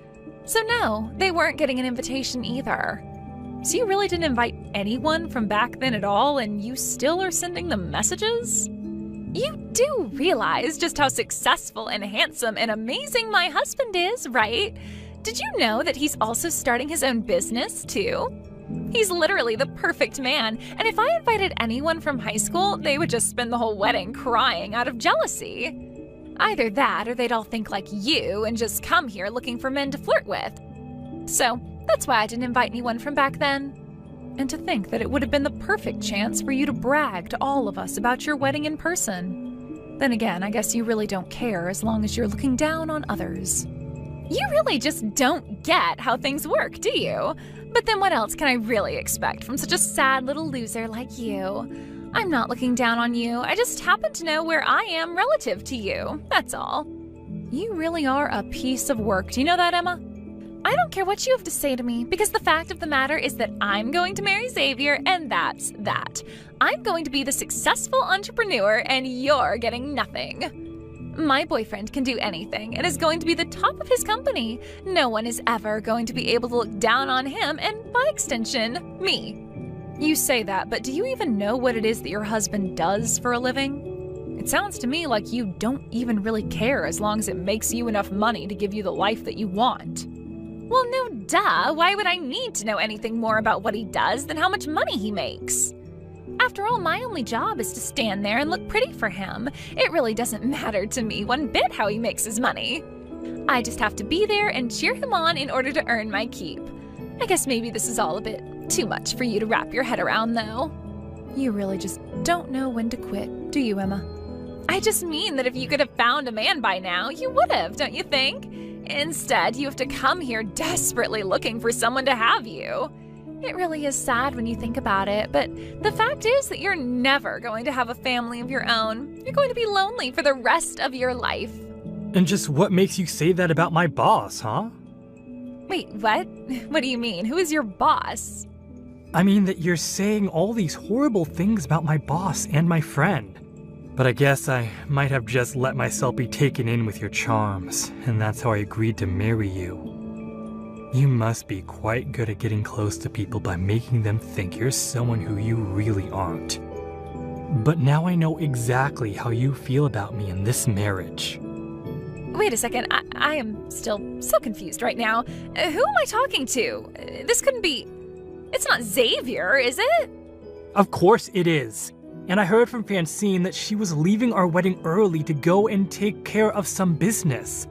So no, they weren't getting an invitation either. So you really didn't invite anyone from back then at all, and you still are sending them messages? You do realize just how successful and handsome and amazing my husband is, right? Did you know that he's also starting his own business, too? He's literally the perfect man, and if I invited anyone from high school, they would just spend the whole wedding crying out of jealousy. Either that, or they'd all think like you and just come here looking for men to flirt with. So that's why I didn't invite anyone from back then. And to think that it would have been the perfect chance for you to brag to all of us about your wedding in person. Then again, I guess you really don't care as long as you're looking down on others. You really just don't get how things work, do you? But then what else can I really expect from such a sad little loser like you? I'm not looking down on you. I just happen to know where I am relative to you. That's all. You really are a piece of work. Do you know that, Emma? I don't care what you have to say to me, because the fact of the matter is that I'm going to marry Xavier, and that's that. I'm going to be the successful entrepreneur, and you're getting nothing. My boyfriend can do anything and is going to be the top of his company. No one is ever going to be able to look down on him, and by extension, me. You say that, but do you even know what it is that your husband does for a living? It sounds to me like you don't even really care as long as it makes you enough money to give you the life that you want. Well, no duh. Why would I need to know anything more about what he does than how much money he makes? After all, my only job is to stand there and look pretty for him. It really doesn't matter to me one bit how he makes his money. I just have to be there and cheer him on in order to earn my keep. I guess maybe this is all a bit too much for you to wrap your head around, though. You really just don't know when to quit, do you, Emma? I just mean that if you could have found a man by now, you would have, don't you think? Instead, you have to come here desperately looking for someone to have you. It really is sad when you think about it, but the fact is that you're never going to have a family of your own. You're going to be lonely for the rest of your life. And just what makes you say that about my boss, huh? Wait, what? What do you mean? Who is your boss? I mean that you're saying all these horrible things about my boss and my friend. But I guess I might have just let myself be taken in with your charms, and that's how I agreed to marry you. You must be quite good at getting close to people by making them think you're someone who you really aren't. But now I know exactly how you feel about me in this marriage. Wait a second, I am still so confused right now. Who am I talking to? This couldn't be... It's not Xavier, is it? Of course it is. And I heard from Francine that she was leaving our wedding early to go and take care of some business.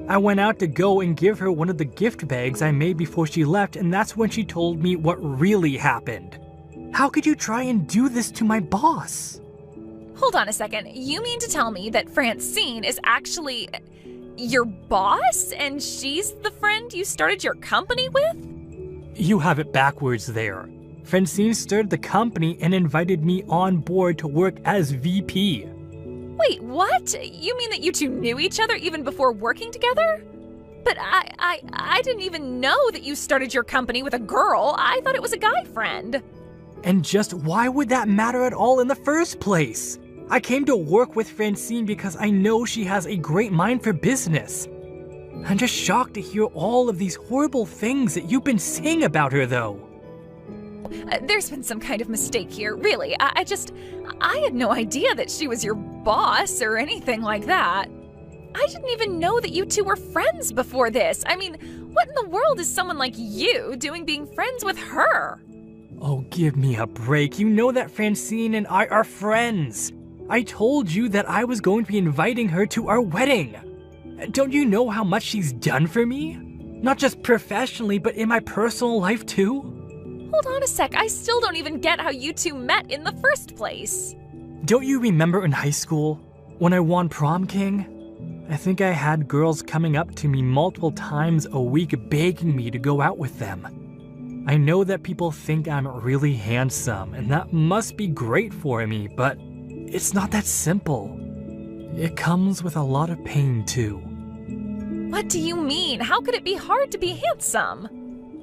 I went out to go and give her one of the gift bags I made before she left, and that's when she told me what really happened. How could you try and do this to my boss? Hold on a second. You mean to tell me that Francine is actually your boss and she's the friend you started your company with? You have it backwards there. Francine started the company and invited me on board to work as VP. Wait, what? You mean that you two knew each other even before working together? But I didn't even know that you started your company with a girl. I thought it was a guy friend. And just why would that matter at all in the first place? I came to work with Francine because I know she has a great mind for business. I'm just shocked to hear all of these horrible things that you've been saying about her, though. There's been some kind of mistake here, really. I had no idea that she was your boss or anything like that. I didn't even know that you two were friends before this. I mean, what in the world is someone like you doing being friends with her? Oh, give me a break. You know that Francine and I are friends. I told you that I was going to be inviting her to our wedding. Don't you know how much she's done for me? Not just professionally, but in my personal life too? Hold on a sec, I still don't even get how you two met in the first place. Don't you remember in high school, when I won prom king? I think I had girls coming up to me multiple times a week begging me to go out with them. I know that people think I'm really handsome, and that must be great for me, but it's not that simple. It comes with a lot of pain too. What do you mean? How could it be hard to be handsome?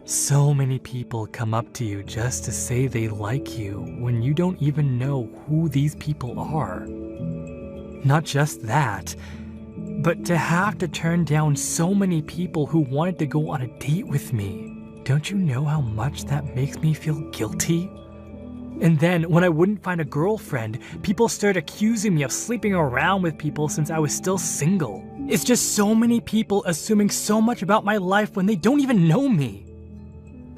So many people come up to you just to say they like you when you don't even know who these people are. Not just that, but to have to turn down so many people who wanted to go on a date with me. Don't you know how much that makes me feel guilty? And then, when I wouldn't find a girlfriend, people started accusing me of sleeping around with people since I was still single. It's just so many people assuming so much about my life when they don't even know me.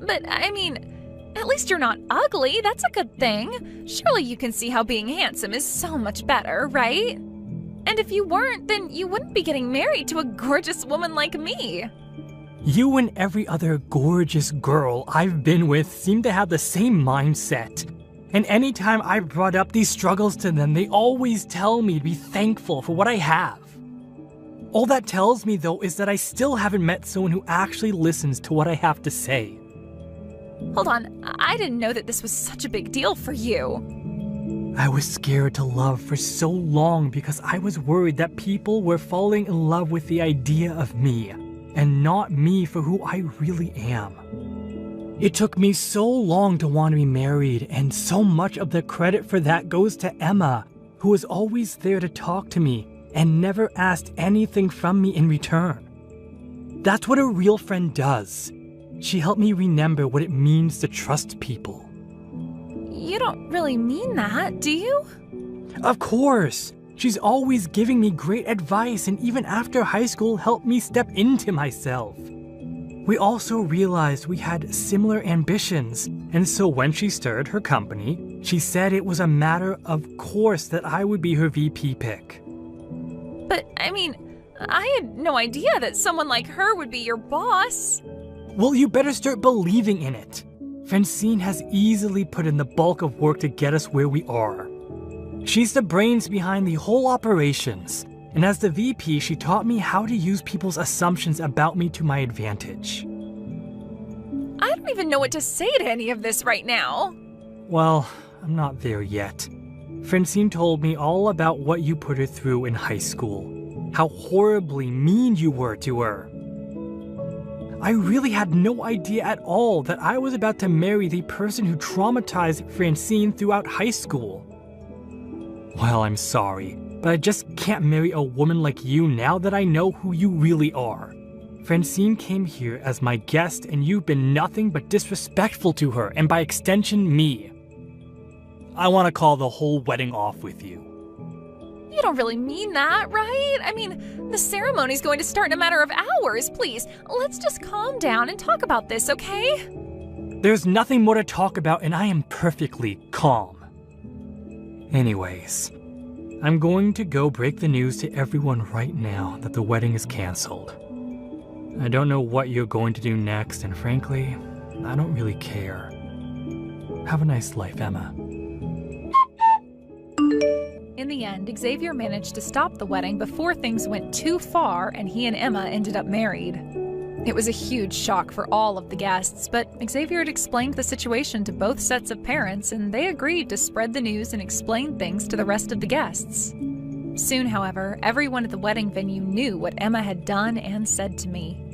But, I mean, at least you're not ugly. That's a good thing. Surely you can see how being handsome is so much better, right? And if you weren't, then you wouldn't be getting married to a gorgeous woman like me. You and every other gorgeous girl I've been with seem to have the same mindset. And anytime I brought up these struggles to them, they always tell me to be thankful for what I have. All that tells me, though, is that I still haven't met someone who actually listens to what I have to say. Hold on, I didn't know that this was such a big deal for you. I was scared to love for so long because I was worried that people were falling in love with the idea of me, and not me for who I really am. It took me so long to want to be married, and so much of the credit for that goes to Emma, who was always there to talk to me and never asked anything from me in return. That's what a real friend does. She helped me remember what it means to trust people. You don't really mean that, do you? Of course! She's always giving me great advice, and even after high school helped me step into myself. We also realized we had similar ambitions, and so when she started her company, she said it was a matter of course that I would be her VP pick. But, I mean, I had no idea that someone like her would be your boss. Well, you better start believing in it. Francine has easily put in the bulk of work to get us where we are. She's the brains behind the whole operations, and as the VP, she taught me how to use people's assumptions about me to my advantage. I don't even know what to say to any of this right now. Well, I'm not there yet. Francine told me all about what you put her through in high school, how horribly mean you were to her. I really had no idea at all that I was about to marry the person who traumatized Francine throughout high school. Well, I'm sorry, but I just can't marry a woman like you now that I know who you really are. Francine came here as my guest, and you've been nothing but disrespectful to her, and by extension, me. I want to call the whole wedding off with you. You don't really mean that, right? I mean, the ceremony's going to start in a matter of hours. Please, let's just calm down and talk about this, okay? There's nothing more to talk about, and I am perfectly calm. Anyways, I'm going to go break the news to everyone right now that the wedding is canceled. I don't know what you're going to do next, and frankly, I don't really care. Have a nice life, Emma. In the end, Xavier managed to stop the wedding before things went too far and he and Emma ended up married. It was a huge shock for all of the guests, but Xavier had explained the situation to both sets of parents and they agreed to spread the news and explain things to the rest of the guests. Soon, however, everyone at the wedding venue knew what Emma had done and said to me.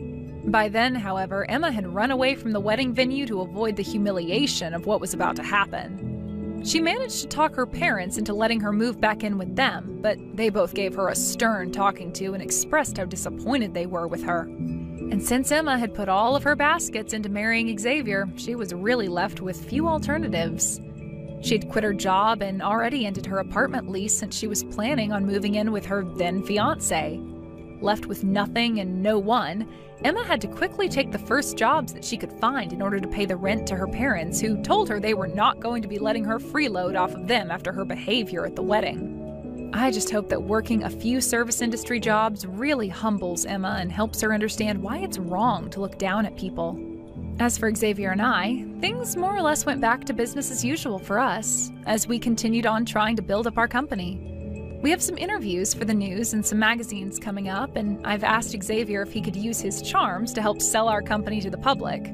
By then, however, Emma had run away from the wedding venue to avoid the humiliation of what was about to happen. She managed to talk her parents into letting her move back in with them, but they both gave her a stern talking to and expressed how disappointed they were with her. And since Emma had put all of her baskets into marrying Xavier, she was really left with few alternatives. She'd quit her job and already ended her apartment lease since she was planning on moving in with her then-fiancé. Left with nothing and no one, Emma had to quickly take the first jobs that she could find in order to pay the rent to her parents, who told her they were not going to be letting her freeload off of them after her behavior at the wedding. I just hope that working a few service industry jobs really humbles Emma and helps her understand why it's wrong to look down at people. As for Xavier and I, things more or less went back to business as usual for us, as we continued on trying to build up our company. We have some interviews for the news and some magazines coming up, and I've asked Xavier if he could use his charms to help sell our company to the public.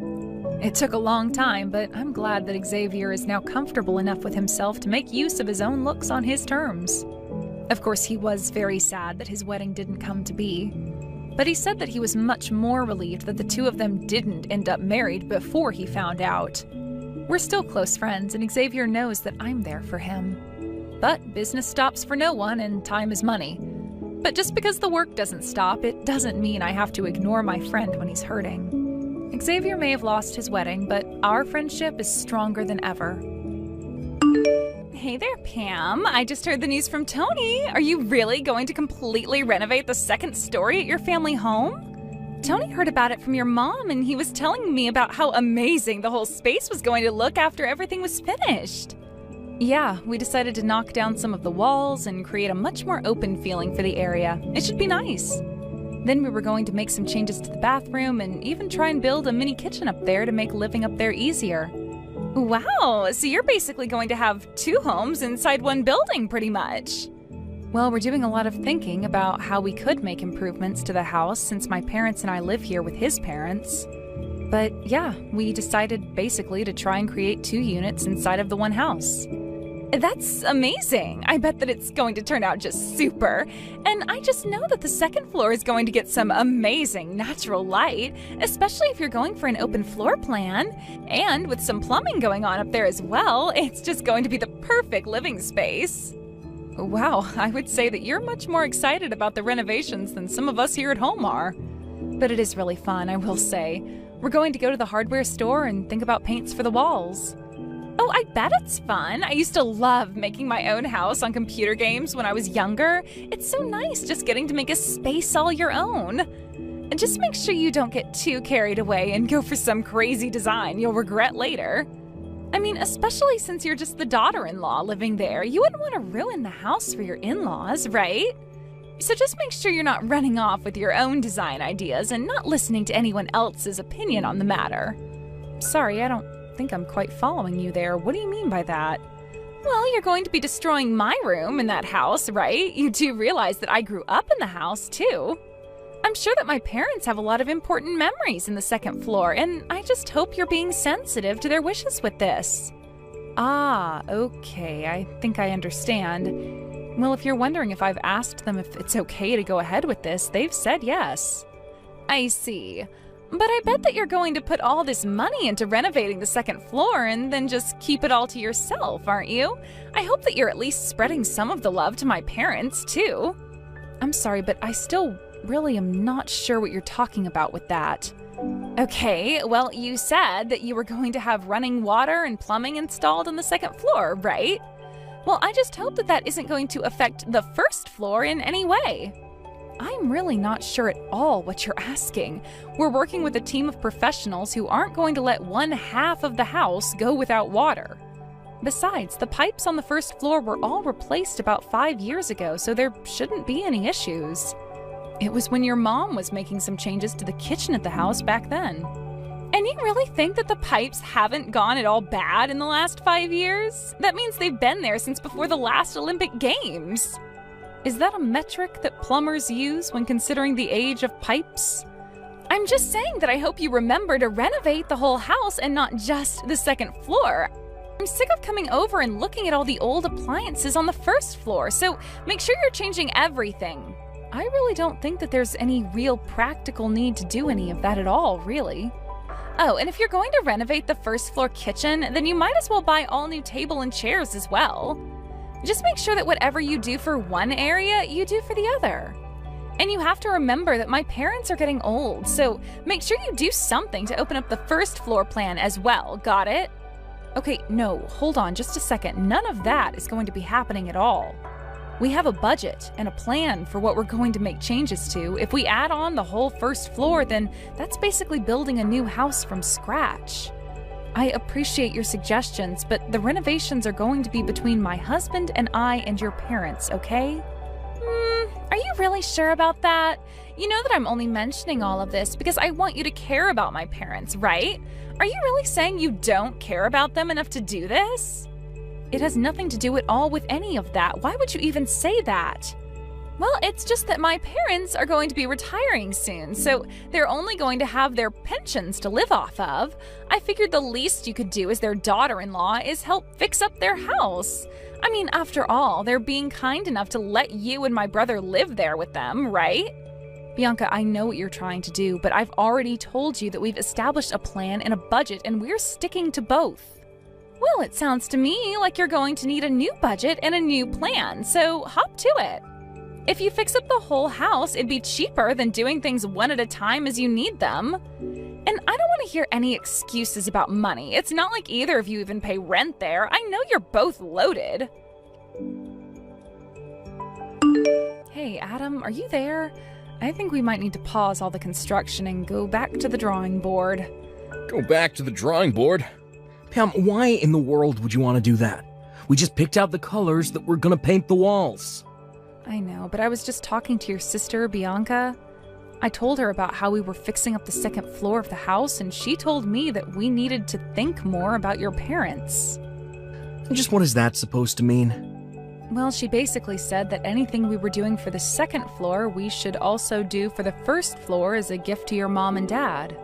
It took a long time, but I'm glad that Xavier is now comfortable enough with himself to make use of his own looks on his terms. Of course, he was very sad that his wedding didn't come to be, but he said that he was much more relieved that the two of them didn't end up married before he found out. We're still close friends, and Xavier knows that I'm there for him. But business stops for no one, and time is money. But just because the work doesn't stop, it doesn't mean I have to ignore my friend when he's hurting. Xavier may have lost his wedding, but our friendship is stronger than ever. Hey there, Pam. I just heard the news from Tony. Are you really going to completely renovate the second story at your family home? Tony heard about it from your mom, and he was telling me about how amazing the whole space was going to look after everything was finished. Yeah, we decided to knock down some of the walls and create a much more open feeling for the area. It should be nice. Then we were going to make some changes to the bathroom and even try and build a mini kitchen up there to make living up there easier. Wow, so you're basically going to have two homes inside one building, pretty much. Well, we're doing a lot of thinking about how we could make improvements to the house since my parents and I live here with his parents. But yeah, we decided basically to try and create 2 units inside of the one house. That's amazing. I bet that it's going to turn out just super. And I just know that the second floor is going to get some amazing natural light, especially if you're going for an open floor plan. And with some plumbing going on up there as well, it's just going to be the perfect living space. Wow, I would say that you're much more excited about the renovations than some of us here at home are. But it is really fun, I will say. We're going to go to the hardware store and think about paints for the walls. Oh, I bet it's fun. I used to love making my own house on computer games when I was younger. It's so nice just getting to make a space all your own. And just make sure you don't get too carried away and go for some crazy design you'll regret later. I mean, especially since you're just the daughter-in-law living there, you wouldn't want to ruin the house for your in-laws, right? So just make sure you're not running off with your own design ideas and not listening to anyone else's opinion on the matter. Sorry, I don't think I'm quite following you there. What do you mean by that? Well, you're going to be destroying my room in that house, right? You do realize that I grew up in the house, too. I'm sure that my parents have a lot of important memories in the second floor, and I just hope you're being sensitive to their wishes with this. Ah, okay, I think I understand. Well, if you're wondering if I've asked them if it's okay to go ahead with this, they've said yes. I see. But I bet that you're going to put all this money into renovating the second floor and then just keep it all to yourself, aren't you? I hope that you're at least spreading some of the love to my parents, too. I'm sorry, but I still really am not sure what you're talking about with that. Okay, well, you said that you were going to have running water and plumbing installed on the second floor, right? Well, I just hope that that isn't going to affect the first floor in any way. I'm really not sure at all what you're asking. We're working with a team of professionals who aren't going to let one half of the house go without water. Besides, the pipes on the first floor were all replaced about 5 years ago, so there shouldn't be any issues. It was when your mom was making some changes to the kitchen at the house back then. And you really think that the pipes haven't gone at all bad in the last 5 years? That means they've been there since before the last Olympic Games. Is that a metric that plumbers use when considering the age of pipes? I'm just saying that I hope you remember to renovate the whole house and not just the second floor. I'm sick of coming over and looking at all the old appliances on the first floor, so make sure you're changing everything. I really don't think that there's any real practical need to do any of that at all, really. Oh, and if you're going to renovate the first floor kitchen, then you might as well buy all new table and chairs as well. Just make sure that whatever you do for one area, you do for the other. And you have to remember that my parents are getting old, so make sure you do something to open up the first floor plan as well, got it? Okay, no, hold on just a second. None of that is going to be happening at all. We have a budget and a plan for what we're going to make changes to. If we add on the whole first floor, then that's basically building a new house from scratch. I appreciate your suggestions, but the renovations are going to be between my husband and I and your parents, okay? Are you really sure about that? You know that I'm only mentioning all of this because I want you to care about my parents, right? Are you really saying you don't care about them enough to do this? It has nothing to do at all with any of that. Why would you even say that? Well, it's just that my parents are going to be retiring soon, so they're only going to have their pensions to live off of. I figured the least you could do as their daughter-in-law is help fix up their house. I mean, after all, they're being kind enough to let you and my brother live there with them, right? Bianca, I know what you're trying to do, but I've already told you that we've established a plan and a budget, and we're sticking to both. Well, it sounds to me like you're going to need a new budget and a new plan, so hop to it. If you fix up the whole house, it'd be cheaper than doing things one at a time as you need them. And I don't want to hear any excuses about money. It's not like either of you even pay rent there. I know you're both loaded. Hey, Adam, are you there? I think we might need to pause all the construction and go back to the drawing board. Go back to the drawing board? Pam, why in the world would you want to do that? We just picked out the colors that we're gonna paint the walls. I know, but I was just talking to your sister, Bianca. I told her about how we were fixing up the second floor of the house, and she told me that we needed to think more about your parents. And just what is that supposed to mean? Well, she basically said that anything we were doing for the second floor, we should also do for the first floor as a gift to your mom and dad.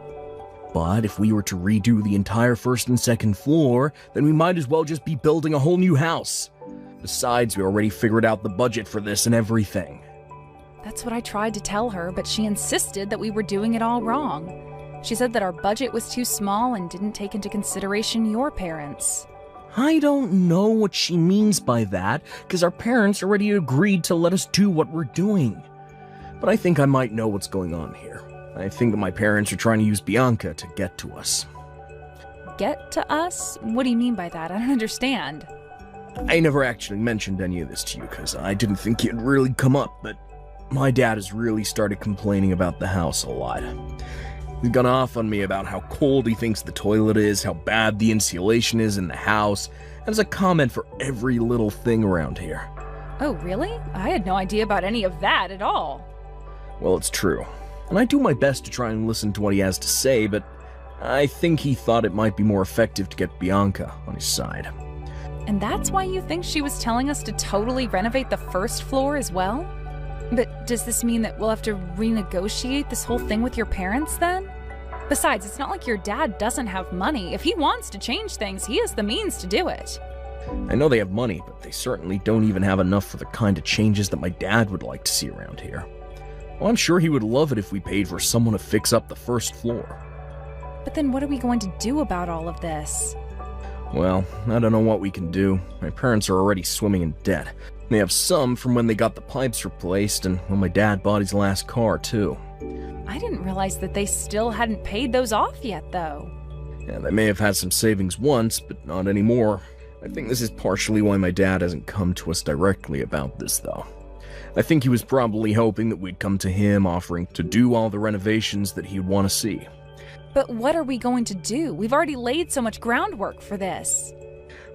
But if we were to redo the entire first and second floor, then we might as well just be building a whole new house. Besides, we already figured out the budget for this and everything. That's what I tried to tell her, but she insisted that we were doing it all wrong. She said that our budget was too small and didn't take into consideration your parents. I don't know what she means by that, because our parents already agreed to let us do what we're doing. But I think I might know what's going on here. I think that my parents are trying to use Bianca to get to us. Get to us? What do you mean by that? I don't understand. I never actually mentioned any of this to you because I didn't think it'd really come up, but my dad has really started complaining about the house a lot. He's gone off on me about how cold he thinks the toilet is, how bad the insulation is in the house, and as a comment for every little thing around here. Oh, really? I had no idea about any of that at all. Well, it's true. And I do my best to try and listen to what he has to say, but I think he thought it might be more effective to get Bianca on his side. And that's why you think she was telling us to totally renovate the first floor as well? But does this mean that we'll have to renegotiate this whole thing with your parents then? Besides, it's not like your dad doesn't have money. If he wants to change things, he has the means to do it. I know they have money, but they certainly don't even have enough for the kind of changes that my dad would like to see around here. Well, I'm sure he would love it if we paid for someone to fix up the first floor. But then what are we going to do about all of this? Well, I don't know what we can do. My parents are already swimming in debt. They have some from when they got the pipes replaced and when my dad bought his last car, too. I didn't realize that they still hadn't paid those off yet, though. Yeah, they may have had some savings once, but not anymore. I think this is partially why my dad hasn't come to us directly about this, though. I think he was probably hoping that we'd come to him offering to do all the renovations that he'd want to see. But what are we going to do? We've already laid so much groundwork for this.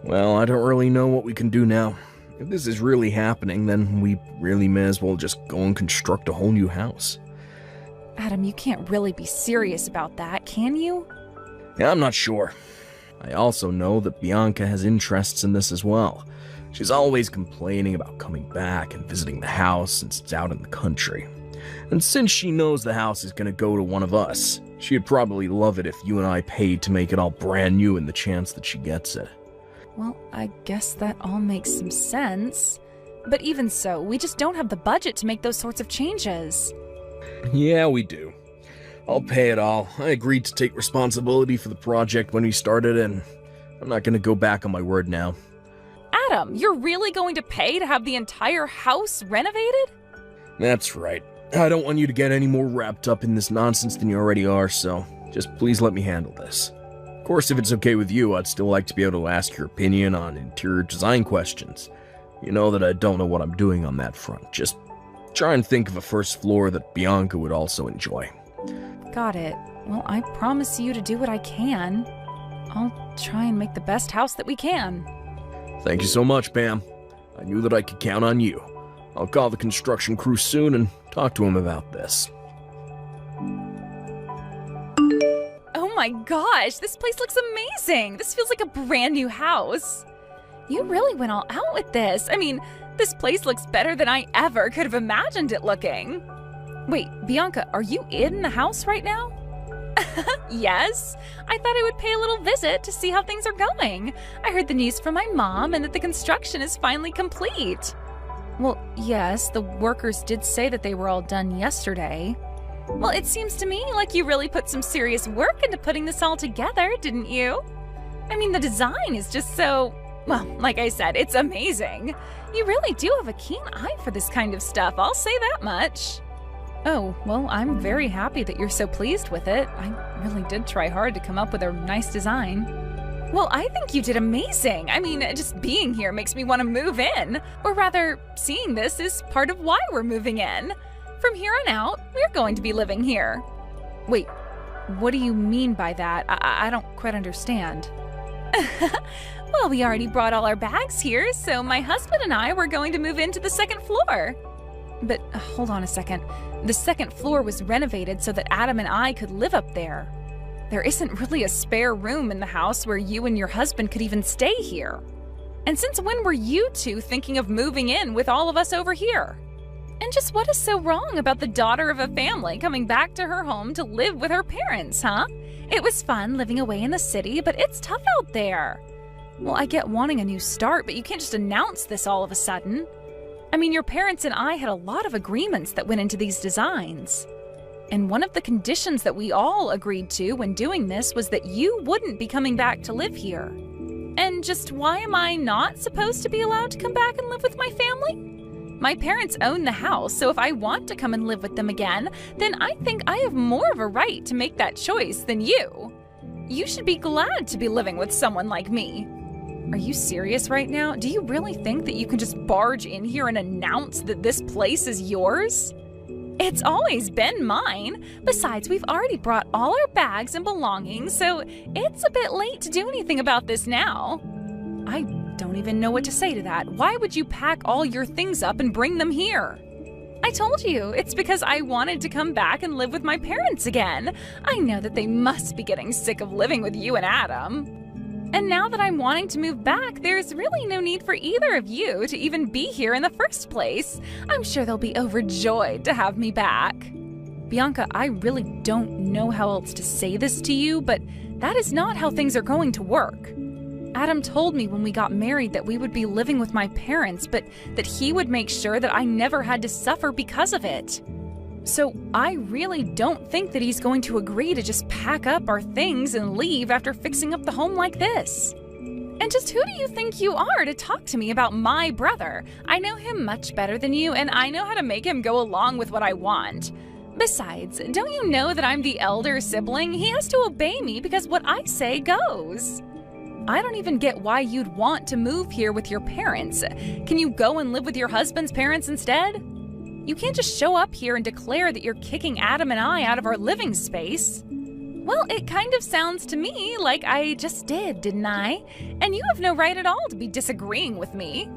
Well, I don't really know what we can do now. If this is really happening, then we really may as well just go and construct a whole new house. Adam, you can't really be serious about that, can you? Yeah, I'm not sure. I also know that Bianca has interests in this as well. She's always complaining about coming back and visiting the house since it's out in the country. And since she knows the house is going to go to one of us, she'd probably love it if you and I paid to make it all brand new in the chance that she gets it. Well, I guess that all makes some sense. But even so, we just don't have the budget to make those sorts of changes. Yeah, we do. I'll pay it all. I agreed to take responsibility for the project when we started, and I'm not going to go back on my word now. Adam, you're really going to pay to have the entire house renovated? That's right. I don't want you to get any more wrapped up in this nonsense than you already are, so just please let me handle this. Of course, if it's okay with you, I'd still like to be able to ask your opinion on interior design questions. You know that I don't know what I'm doing on that front. Just try and think of a first floor that Bianca would also enjoy. Got it. Well, I promise you to do what I can. I'll try and make the best house that we can. Thank you so much, Pam. I knew that I could count on you. I'll call the construction crew soon and talk to him about this. Oh my gosh, this place looks amazing! This feels like a brand new house. You really went all out with this. I mean, this place looks better than I ever could have imagined it looking. Wait, Bianca, are you in the house right now? Yes. I thought I would pay a little visit to see how things are going. I heard the news from my mom and that the construction is finally complete. Well, yes, the workers did say that they were all done yesterday. Well, it seems to me like you really put some serious work into putting this all together, didn't you? I mean, the design is just so, well, like I said, it's amazing. You really do have a keen eye for this kind of stuff, I'll say that much. Oh, well, I'm very happy that you're so pleased with it. I really did try hard to come up with a nice design. Well, I think you did amazing. I mean, just being here makes me want to move in. Or rather, seeing this is part of why we're moving in. From here on out, we're going to be living here. Wait, what do you mean by that? I don't quite understand. Well, we already brought all our bags here, so my husband and I were going to move into the second floor. But hold on a second. The second floor was renovated so that Adam and I could live up there. There isn't really a spare room in the house where you and your husband could even stay here. And since when were you two thinking of moving in with all of us over here? And just what is so wrong about the daughter of a family coming back to her home to live with her parents, huh? It was fun living away in the city, but it's tough out there. Well, I get wanting a new start, but you can't just announce this all of a sudden. I mean, your parents and I had a lot of agreements that went into these designs. And one of the conditions that we all agreed to when doing this was that you wouldn't be coming back to live here. And just why am I not supposed to be allowed to come back and live with my family? My parents own the house, so if I want to come and live with them again, then I think I have more of a right to make that choice than you. You should be glad to be living with someone like me. Are you serious right now? Do you really think that you can just barge in here and announce that this place is yours? It's always been mine. Besides, we've already brought all our bags and belongings, so it's a bit late to do anything about this now. I don't even know what to say to that. Why would you pack all your things up and bring them here? I told you, it's because I wanted to come back and live with my parents again. I know that they must be getting sick of living with you and Adam. And now that I'm wanting to move back, there's really no need for either of you to even be here in the first place. I'm sure they'll be overjoyed to have me back. Bianca, I really don't know how else to say this to you, but that is not how things are going to work. Adam told me when we got married that we would be living with my parents, but that he would make sure that I never had to suffer because of it. So I really don't think that he's going to agree to just pack up our things and leave after fixing up the home like this. And just who do you think you are to talk to me about my brother? I know him much better than you, and I know how to make him go along with what I want. Besides, don't you know that I'm the elder sibling? He has to obey me because what I say goes. I don't even get why you'd want to move here with your parents. Can you go and live with your husband's parents instead? You can't just show up here and declare that you're kicking Adam and I out of our living space. Well, it kind of sounds to me like I just did, didn't I? And you have no right at all to be disagreeing with me.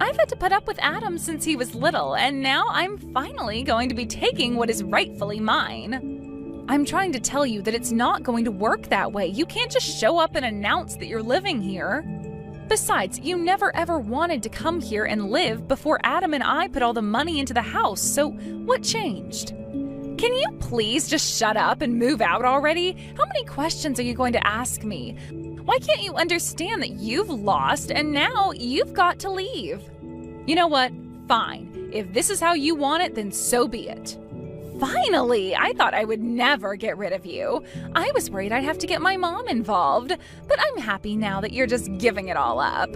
I've had to put up with Adam since he was little, and now I'm finally going to be taking what is rightfully mine. I'm trying to tell you that it's not going to work that way. You can't just show up and announce that you're living here. Besides, you never ever wanted to come here and live before Adam and I put all the money into the house, so what changed? Can you please just shut up and move out already? How many questions are you going to ask me? Why can't you understand that you've lost and now you've got to leave? You know what? Fine. If this is how you want it, then so be it. Finally! I thought I would never get rid of you. I was worried I'd have to get my mom involved, but I'm happy now that you're just giving it all up.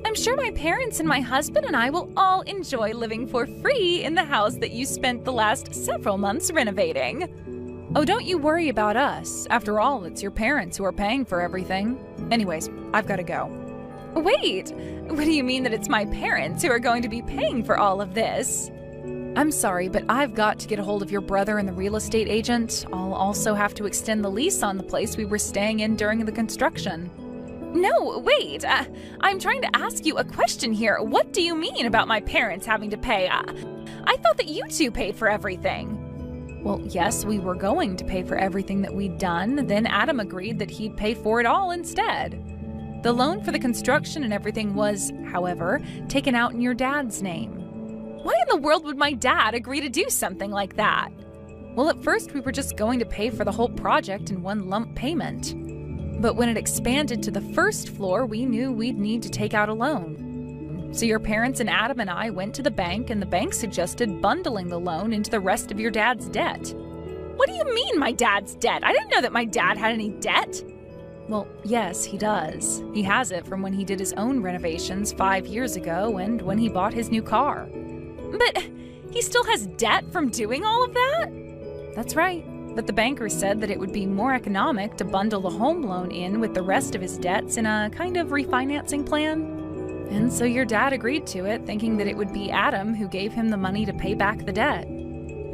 I'm sure my parents and my husband and I will all enjoy living for free in the house that you spent the last several months renovating. Oh, don't you worry about us. After all, it's your parents who are paying for everything. Anyways, I've got to go. Wait, what do you mean that it's my parents who are going to be paying for all of this? I'm sorry, but I've got to get a hold of your brother and the real estate agent. I'll also have to extend the lease on the place we were staying in during the construction. No, wait. I'm trying to ask you a question here. What do you mean about my parents having to pay? I thought that you two paid for everything. Well, yes, we were going to pay for everything that we'd done. Then Adam agreed that he'd pay for it all instead. The loan for the construction and everything was, however, taken out in your dad's name. Why in the world would my dad agree to do something like that? Well, at first we were just going to pay for the whole project in one lump payment. But when it expanded to the first floor, we knew we'd need to take out a loan. So your parents and Adam and I went to the bank, and the bank suggested bundling the loan into the rest of your dad's debt. What do you mean, my dad's debt? I didn't know that my dad had any debt. Well, yes, he does. He has it from when he did his own renovations 5 years ago and when he bought his new car. But he still has debt from doing all of that? That's right. But the banker said that it would be more economic to bundle the home loan in with the rest of his debts in a kind of refinancing plan. And so your dad agreed to it, thinking that it would be Adam who gave him the money to pay back the debt.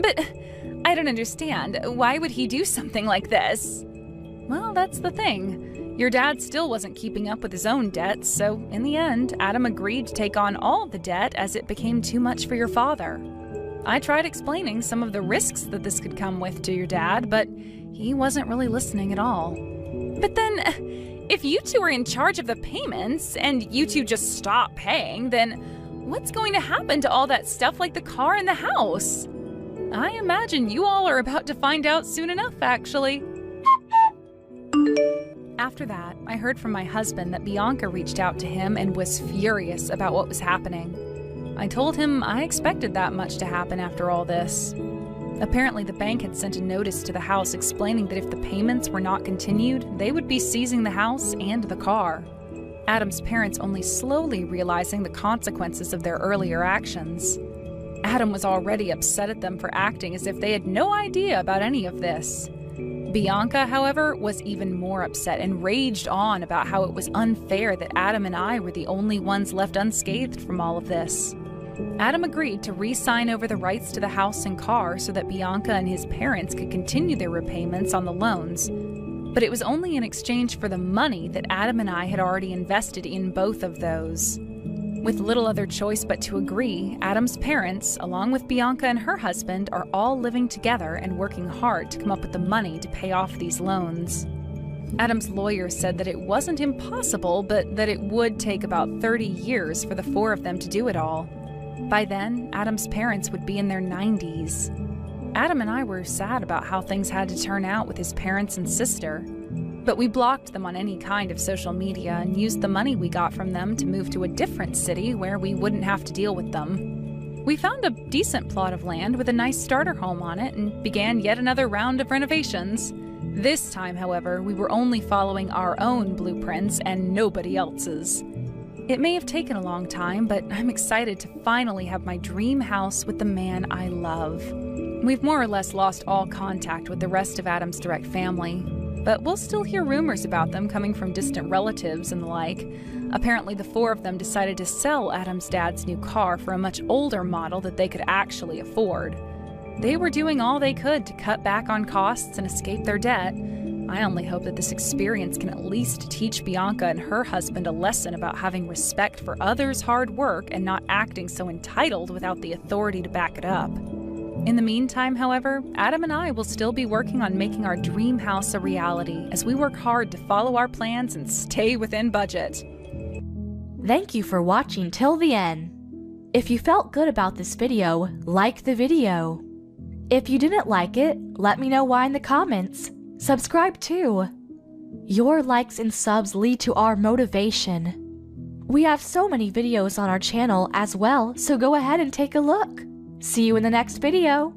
But I don't understand. Why would he do something like this? Well, that's the thing. Your dad still wasn't keeping up with his own debts, so in the end, Adam agreed to take on all the debt as it became too much for your father. I tried explaining some of the risks that this could come with to your dad, but he wasn't really listening at all. But then, if you two are in charge of the payments and you two just stop paying, then what's going to happen to all that stuff like the car and the house? I imagine you all are about to find out soon enough, actually. After that, I heard from my husband that Bianca reached out to him and was furious about what was happening. I told him I expected that much to happen after all this. Apparently, the bank had sent a notice to the house explaining that if the payments were not continued, they would be seizing the house and the car. Adam's parents only slowly realizing the consequences of their earlier actions. Adam was already upset at them for acting as if they had no idea about any of this. Bianca, however, was even more upset and raged on about how it was unfair that Adam and I were the only ones left unscathed from all of this. Adam agreed to re-sign over the rights to the house and car so that Bianca and his parents could continue their repayments on the loans. But it was only in exchange for the money that Adam and I had already invested in both of those. With little other choice but to agree, Adam's parents, along with Bianca and her husband, are all living together and working hard to come up with the money to pay off these loans. Adam's lawyer said that it wasn't impossible, but that it would take about 30 years for the four of them to do it all. By then, Adam's parents would be in their 90s. Adam and I were sad about how things had to turn out with his parents and sister. But we blocked them on any kind of social media and used the money we got from them to move to a different city where we wouldn't have to deal with them. We found a decent plot of land with a nice starter home on it and began yet another round of renovations. This time, however, we were only following our own blueprints and nobody else's. It may have taken a long time, but I'm excited to finally have my dream house with the man I love. We've more or less lost all contact with the rest of Adam's direct family. but we'll still hear rumors about them coming from distant relatives and the like. Apparently, the four of them decided to sell Adam's dad's new car for a much older model that they could actually afford. They were doing all they could to cut back on costs and escape their debt. I only hope that this experience can at least teach Bianca and her husband a lesson about having respect for others' hard work and not acting so entitled without the authority to back it up. In the meantime, however, Adam and I will still be working on making our dream house a reality as we work hard to follow our plans and stay within budget. Thank you for watching till the end. If you felt good about this video, like the video. If you didn't like it, let me know why in the comments. Subscribe too. Your likes and subs lead to our motivation. We have so many videos on our channel as well, so go ahead and take a look. See you in the next video.